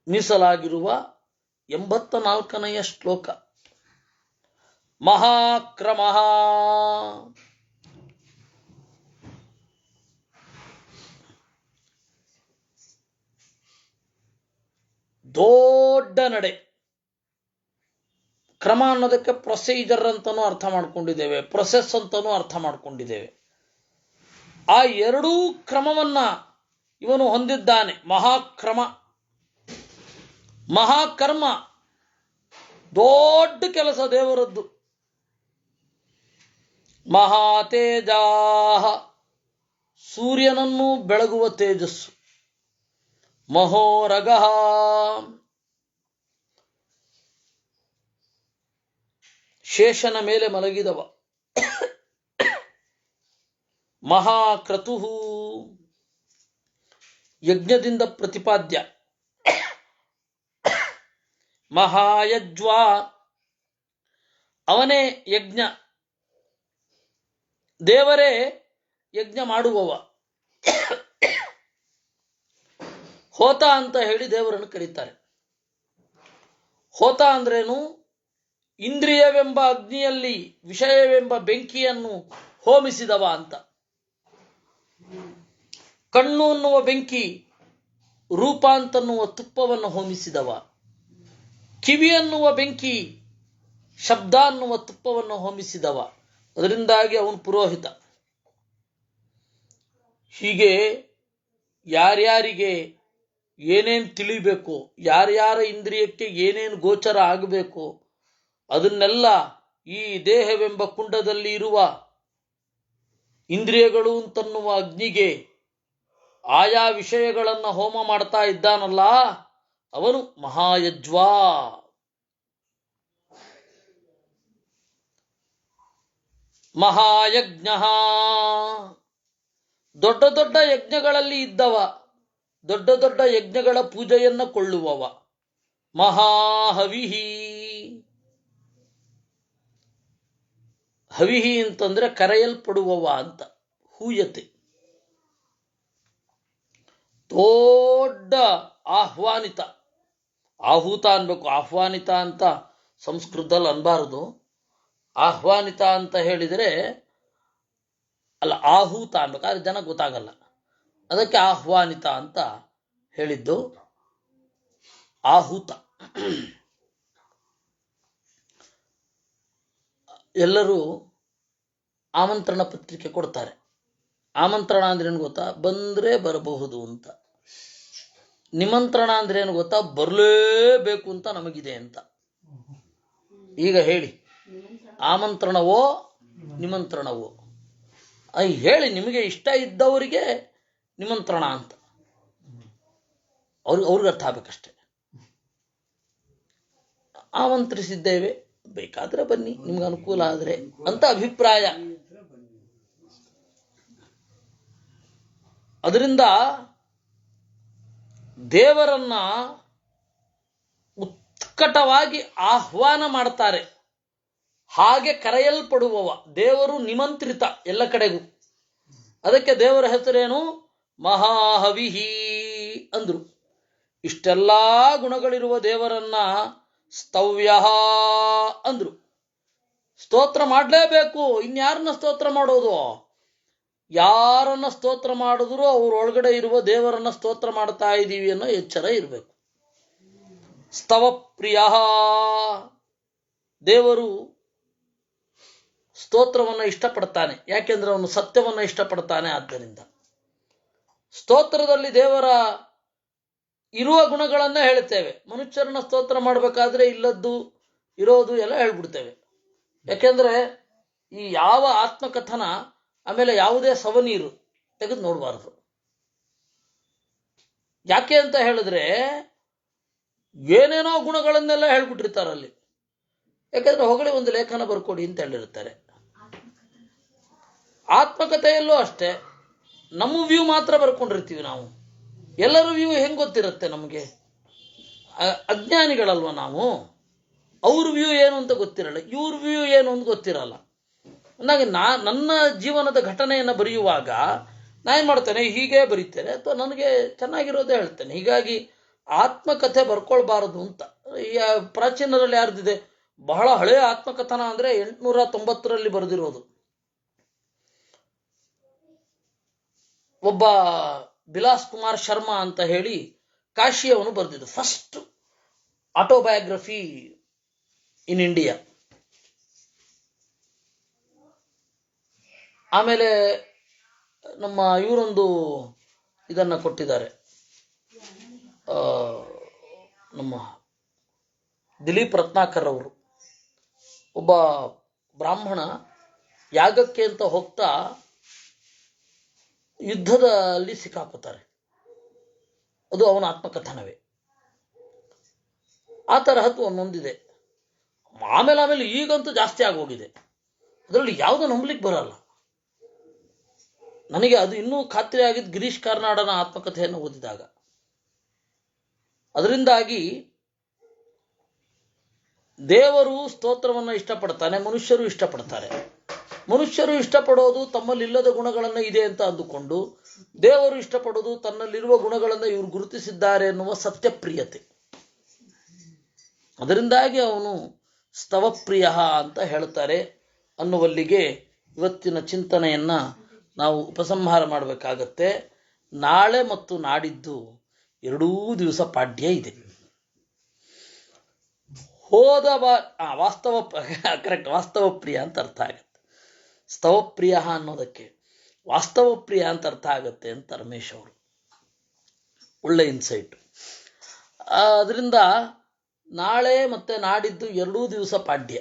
ಮೀಸಲಾಗಿರುವ 84ನೆಯ ಶ್ಲೋಕ. ಮಹಾಕ್ರಮ. ದೊಡ್ಡ ನಡೆ. ಕ್ರಮ ಅನ್ನೋದಕ್ಕೆ ಪ್ರೊಸೀಜರ್ ಅಂತಾನೂ ಅರ್ಥ ಮಾಡ್ಕೊಂಡಿದ್ದೇವೆ, ಪ್ರೊಸೆಸ್ ಅಂತಾನೂ ಅರ್ಥ ಮಾಡ್ಕೊಂಡಿದ್ದೇವೆ. ಆ ಎರಡೂ ಕ್ರಮವನ್ನ ಇವನು ಹೊಂದಿದ್ದಾನೆ. ಮಹಾಕ್ರಮ, ಮಹಾಕರ್ಮ, ದೊಡ್ಡ ಕೆಲಸ ದೇವರದ್ದು. ಮಹಾತೇಜಾಹ, ಸೂರ್ಯನನ್ನು ಬೆಳಗುವ ತೇಜಸ್ಸು. ಮಹೋರಗಃ, ಶೇಷನ ಮೇಲೆ ಮಲಗಿದವ. ಮಹಾಕ್ರತುಃ, ಯಜ್ಞದಿಂದ ಪ್ರತಿಪಾದ್ಯ. ಮಹಾಯಜ್ವಾ, ಅವನೇ ಯಜ್ಞ, ದೇವರೇ ಯಜ್ಞ ಮಾಡುವವ. ಹೋತ ಅಂತ ಹೇಳಿ ದೇವರನ್ನು ಕರೀತಾರೆ. ಹೋತ ಅಂದ್ರೇನು? ಇಂದ್ರಿಯವೆಂಬ ಅಗ್ನಿಯಲ್ಲಿ ವಿಷಯವೆಂಬ ಬೆಂಕಿಯನ್ನು ಹೋಮಿಸಿದವ ಅಂತ. ಕಣ್ಣು ಅನ್ನುವ ಬೆಂಕಿ ರೂಪ ಅಂತನ್ನುವ ತುಪ್ಪವನ್ನು ಹೋಮಿಸಿದವ, ಕಿವಿ ಅನ್ನುವ ಬೆಂಕಿ ಶಬ್ದ ಅನ್ನುವ ತುಪ್ಪವನ್ನು ಹೋಮಿಸಿದವ. ಅದರಿಂದಾಗಿ ಅವನು ಪುರೋಹಿತ. ಹೀಗೆ ಯಾರ್ಯಾರಿಗೆ ಏನೇನು ತಿಳಿಬೇಕು, ಯಾರ್ಯಾರ ಇಂದ್ರಿಯಕ್ಕೆ ಏನೇನು ಗೋಚರ ಆಗಬೇಕು ಅದನ್ನೆಲ್ಲ ಈ ದೇಹವೆಂಬ ಕುಂಡದಲ್ಲಿ ಇರುವ ಇಂದ್ರಿಯಗಳು ಅಂತನ್ನುವ ಅಗ್ನಿಗೆ ಆಯಾ ವಿಷಯಗಳನ್ನು ಹೋಮ ಮಾಡ್ತಾ ಇದ್ದಾನಲ್ಲ, ಅವನು ಮಹಾಯಜ್ವಾ. ಮಹಾಯಜ್ಞ, ದೊಡ್ಡ ದೊಡ್ಡ ಯಜ್ಞಗಳಲ್ಲಿ ಇದ್ದವ, ದೊಡ್ಡ ದೊಡ್ಡ ಯಜ್ಞಗಳ ಪೂಜೆಯನ್ನ ಕೊಳ್ಳುವವ. ಮಹಾಹವಿಹಿ, ಹವಿಹಿ ಅಂತಂದ್ರೆ ಕರೆಯಲ್ಪಡುವವ ಅಂತ, ಹೂಯತೆ. ದೊಡ್ಡ ಆಹ್ವಾನಿತ, ಆಹೂತ ಅನ್ಬೇಕು, ಆಹ್ವಾನಿತ ಅಂತ ಸಂಸ್ಕೃತದಲ್ಲಿ ಅನ್ಬಾರದು. ಆಹ್ವಾನಿತ ಅಂತ ಹೇಳಿದರೆ ಅಲ್ಲ, ಆಹೂತ ಅನ್ಬೇಕು, ಆದ್ರೆ ಜನ ಗೊತ್ತಾಗಲ್ಲ, ಅದಕ್ಕೆ ಆಹ್ವಾನಿತ ಅಂತ ಹೇಳಿದ್ದು. ಆಹೂತ. ಎಲ್ಲರೂ ಆಮಂತ್ರಣ ಪತ್ರಿಕೆ ಕೊಡ್ತಾರೆ. ಆಮಂತ್ರಣ ಅಂದ್ರೆ ಏನು ಗೊತ್ತಾ? ಬಂದ್ರೆ ಬರಬಹುದು ಅಂತ. ನಿಮಂತ್ರಣ ಅಂದ್ರೆ ಏನು ಗೊತ್ತಾ? ಬರಲೇಬೇಕು ಅಂತ ನಮಗಿದೆ ಅಂತ. ಈಗ ಹೇಳಿ, ಆಮಂತ್ರಣವೋ ನಿಮಂತ್ರಣವೋ? ಹೇಳಿ, ನಿಮಗೆ ಇಷ್ಟ ಇದ್ದವರಿಗೆ ನಿಮಂತ್ರಣ ಅಂತ, ಅವ್ರಿಗೆ ಅರ್ಥ ಆಗ್ಬೇಕಷ್ಟೆ. ಆಮಂತ್ರಿಸಿದ್ದೇವೆ, ಬೇಕಾದ್ರೆ ಬನ್ನಿ, ನಿಮ್ಗೆ ಅನುಕೂಲ ಆದ್ರೆ ಅಂತ ಅಭಿಪ್ರಾಯ. ಅದರಿಂದ ದೇವರನ್ನ ಉತ್ಕಟವಾಗಿ ಆಹ್ವಾನ ಮಾಡ್ತಾರೆ. ಹಾಗೆ ಕರೆಯಲ್ಪಡುವವ ದೇವರು ನಿಮಂತ್ರಿತ ಎಲ್ಲ ಕಡೆಗೂ. ಅದಕ್ಕೆ ದೇವರ ಹೆಸರೇನು? ಮಹಾಹವಿಹಿ ಅಂದ್ರು. ಇಷ್ಟೆಲ್ಲಾ ಗುಣಗಳಿರುವ ದೇವರನ್ನ ಸ್ತವ್ಯ ಅಂದ್ರು. ಸ್ತೋತ್ರ ಮಾಡಲೇಬೇಕು. ಇನ್ಯಾರನ್ನ ಸ್ತೋತ್ರ ಮಾಡೋದು? ಯಾರನ್ನ ಸ್ತೋತ್ರ ಮಾಡಿದ್ರು ಅವರೊಳಗಡೆ ಇರುವ ದೇವರನ್ನ ಸ್ತೋತ್ರ ಮಾಡ್ತಾ ಇದ್ದೀವಿ ಅನ್ನೋ ಎಚ್ಚರ ಇರಬೇಕು. ಸ್ತವ ಪ್ರಿಯ, ದೇವರು ಸ್ತೋತ್ರವನ್ನು ಇಷ್ಟಪಡ್ತಾನೆ. ಯಾಕೆಂದ್ರೆ ಅವನು ಸತ್ಯವನ್ನ ಇಷ್ಟಪಡ್ತಾನೆ. ಆದ್ದರಿಂದ ಸ್ತೋತ್ರದಲ್ಲಿ ದೇವರ ಇರುವ ಗುಣಗಳನ್ನ ಹೇಳ್ತೇವೆ. ಮನುಷ್ಯರನ್ನ ಸ್ತೋತ್ರ ಮಾಡಬೇಕಾದ್ರೆ ಇಲ್ಲದ್ದು ಇರೋದು ಎಲ್ಲ ಹೇಳ್ಬಿಡ್ತೇವೆ. ಯಾಕೆಂದ್ರೆ ಈ ಯಾವ ಆತ್ಮಕಥನ ಆಮೇಲೆ ಯಾವುದೇ ಸವನೀರು ತೆಗೆದು ನೋಡಬಾರದು. ಯಾಕೆ ಅಂತ ಹೇಳಿದ್ರೆ ಏನೇನೋ ಗುಣಗಳನ್ನೆಲ್ಲ ಹೇಳ್ಬಿಟ್ಟಿರ್ತಾರಲ್ಲಿ. ಯಾಕೆಂದ್ರೆ ಹೊಗಳಿ ಒಂದು ಲೇಖನ ಬರ್ಕೊಡಿ ಅಂತ ಹೇಳಿರ್ತಾರೆ. ಆತ್ಮಕಥೆಯಲ್ಲೂ ಅಷ್ಟೇ, ನಮ್ಮ ವ್ಯೂ ಮಾತ್ರ ಬರ್ಕೊಂಡಿರ್ತೀವಿ ನಾವು. ಎಲ್ಲರ ವ್ಯೂ ಹೆಂಗ್ ಗೊತ್ತಿರುತ್ತೆ ನಮಗೆ? ಅಜ್ಞಾನಿಗಳಲ್ವ ನಾವು. ಅವ್ರ ವ್ಯೂ ಏನು ಅಂತ ಗೊತ್ತಿರಲ್ಲ, ಇವ್ರ ವ್ಯೂ ಏನು ಅಂತ ಗೊತ್ತಿರಲ್ಲ. ಅಂದಾಗ ನನ್ನ ಜೀವನದ ಘಟನೆಯನ್ನು ಬರೆಯುವಾಗ ನಾನೇನು ಮಾಡ್ತೇನೆ, ಹೀಗೆ ಬರೀತೇನೆ ಅಥವಾ ನನಗೆ ಚೆನ್ನಾಗಿರೋದೇ ಹೇಳ್ತೇನೆ. ಹೀಗಾಗಿ ಆತ್ಮಕಥೆ ಬರ್ಕೊಳ್ಬಾರದು ಅಂತ. ಈ ಪ್ರಾಚೀನರಲ್ಲಿ ಯಾರ್ದಿದೆ? ಬಹಳ ಹಳೆಯ ಆತ್ಮಕಥನ ಅಂದ್ರೆ 890ರಲ್ಲಿ ಬರೆದಿರೋದು. ಒಬ್ಬ ಬಿಲಾಸ್ ಕುಮಾರ್ ಶರ್ಮಾ ಅಂತ ಹೇಳಿ ಕಾಶಿಯವನು ಬರೆದಿದ್ದು ಫಸ್ಟ್ ಆಟೋಬಯೋಗ್ರಫಿ ಇನ್ ಇಂಡಿಯಾ. ಆಮೇಲೆ ನಮ್ಮ ಇವರೊಂದು ಇದನ್ನ ಕೊಟ್ಟಿದ್ದಾರೆ, ನಮ್ಮ ದಿಲೀಪ್ ರತ್ನಾಕರ್ ಅವರು. ಒಬ್ಬ ಬ್ರಾಹ್ಮಣ ಯಾಗಕ್ಕೆ ಅಂತ ಹೋಗ್ತಾ ಯುದ್ಧದಲ್ಲಿ ಸಿಕ್ಕಾಕೋತಾರೆ. ಅದು ಅವನ ಆತ್ಮಕಥನವೇ. ಆ ತರಹದ್ದು ಒಂದೊಂದಿದೆ. ಆಮೇಲೆ ಈಗಂತೂ ಜಾಸ್ತಿ ಆಗೋಗಿದೆ. ಅದರಲ್ಲಿ ಯಾವುದು ನಂಬಲಿಕ್ಕೆ ಬರಲ್ಲ. ನನಗೆ ಅದು ಇನ್ನೂ ಖಾತ್ರಿ ಆಗಿದ್ದು ಗಿರೀಶ್ ಕಾರ್ನಾಡನ ಆತ್ಮಕಥೆಯನ್ನು ಓದಿದಾಗ. ಅದರಿಂದಾಗಿ ದೇವರು ಸ್ತೋತ್ರವನ್ನು ಇಷ್ಟಪಡ್ತಾನೆ, ಮನುಷ್ಯರು ಇಷ್ಟಪಡ್ತಾರೆ. ಮನುಷ್ಯರು ಇಷ್ಟಪಡೋದು ತಮ್ಮಲ್ಲಿಲ್ಲದ ಗುಣಗಳನ್ನು ಇದೆ ಅಂತ ಅಂದುಕೊಂಡು, ದೇವರು ಇಷ್ಟಪಡೋದು ತನ್ನಲ್ಲಿರುವ ಗುಣಗಳನ್ನು ಇವರು ಗುರುತಿಸಿದ್ದಾರೆ ಎನ್ನುವ ಸತ್ಯಪ್ರಿಯತೆ. ಅದರಿಂದಾಗಿ ಅವನು ಸ್ತವಪ್ರಿಯ ಅಂತ ಹೇಳ್ತಾರೆ ಅನ್ನುವಲ್ಲಿಗೆ ಇವತ್ತಿನ ಚಿಂತನೆಯನ್ನ ನಾವು ಉಪಸಂಹಾರ ಮಾಡಬೇಕಾಗತ್ತೆ. ನಾಳೆ ಮತ್ತು ನಾಡಿದ್ದು ಎರಡೂ ದಿವಸ ಪಾಡ್ಯ ಇದೆ. ಹೋದ ವಾಸ್ತವ ಕರೆಕ್ಟ್, ವಾಸ್ತವ ಪ್ರಿಯ ಅಂತ ಅರ್ಥ ಆಗತ್ತೆ. ಸ್ತವಪ್ರಿಯ ಅನ್ನೋದಕ್ಕೆ ವಾಸ್ತವ ಪ್ರಿಯ ಅಂತ ಅರ್ಥ ಆಗತ್ತೆ ಅಂತ ರಮೇಶ್ ಅವರು ಒಳ್ಳೆ ಇನ್ಸೈಟ್. ಅದರಿಂದ ನಾಳೆ ಮತ್ತೆ ನಾಡಿದ್ದು ಎರಡೂ ದಿವಸ ಪಾಡ್ಯ.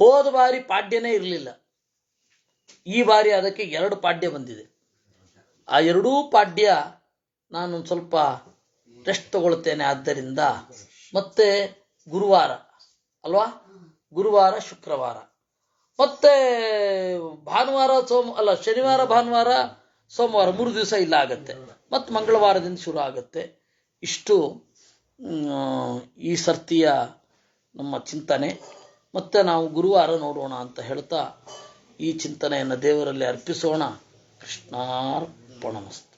ಹೋದ ಬಾರಿ ಪಾಡ್ಯನೇ ಇರಲಿಲ್ಲ, ಈ ಬಾರಿ ಅದಕ್ಕೆ 2 ಪಾಡ್ಯ ಬಂದಿದೆ. ಆ ಎರಡೂ ಪಾಡ್ಯ ನಾನು ಸ್ವಲ್ಪ ರೆಸ್ಟ್ ತಗೊಳ್ತೇನೆ. ಆದ್ದರಿಂದ ಮತ್ತೆ ಗುರುವಾರ ಅಲ್ವಾ, ಗುರುವಾರ ಶುಕ್ರವಾರ ಮತ್ತೆ ಭಾನುವಾರ ಶನಿವಾರ ಭಾನುವಾರ ಸೋಮವಾರ 3 ದಿವಸ ಇಲ್ಲ ಆಗತ್ತೆ. ಮತ್ತು ಮಂಗಳವಾರದಿಂದ ಶುರು ಆಗತ್ತೆ. ಇಷ್ಟು ಈ ಸರ್ತಿಯ ನಮ್ಮ ಚಿಂತನೆ. ಮತ್ತೆ ನಾವು ಗುರುವಾರ ನೋಡೋಣ ಅಂತ ಹೇಳ್ತಾ ಈ ಚಿಂತನೆಯನ್ನು ದೇವರಲ್ಲಿ ಅರ್ಪಿಸೋಣ. ಕೃಷ್ಣಾರ್ಪಣಮಸ್ತು.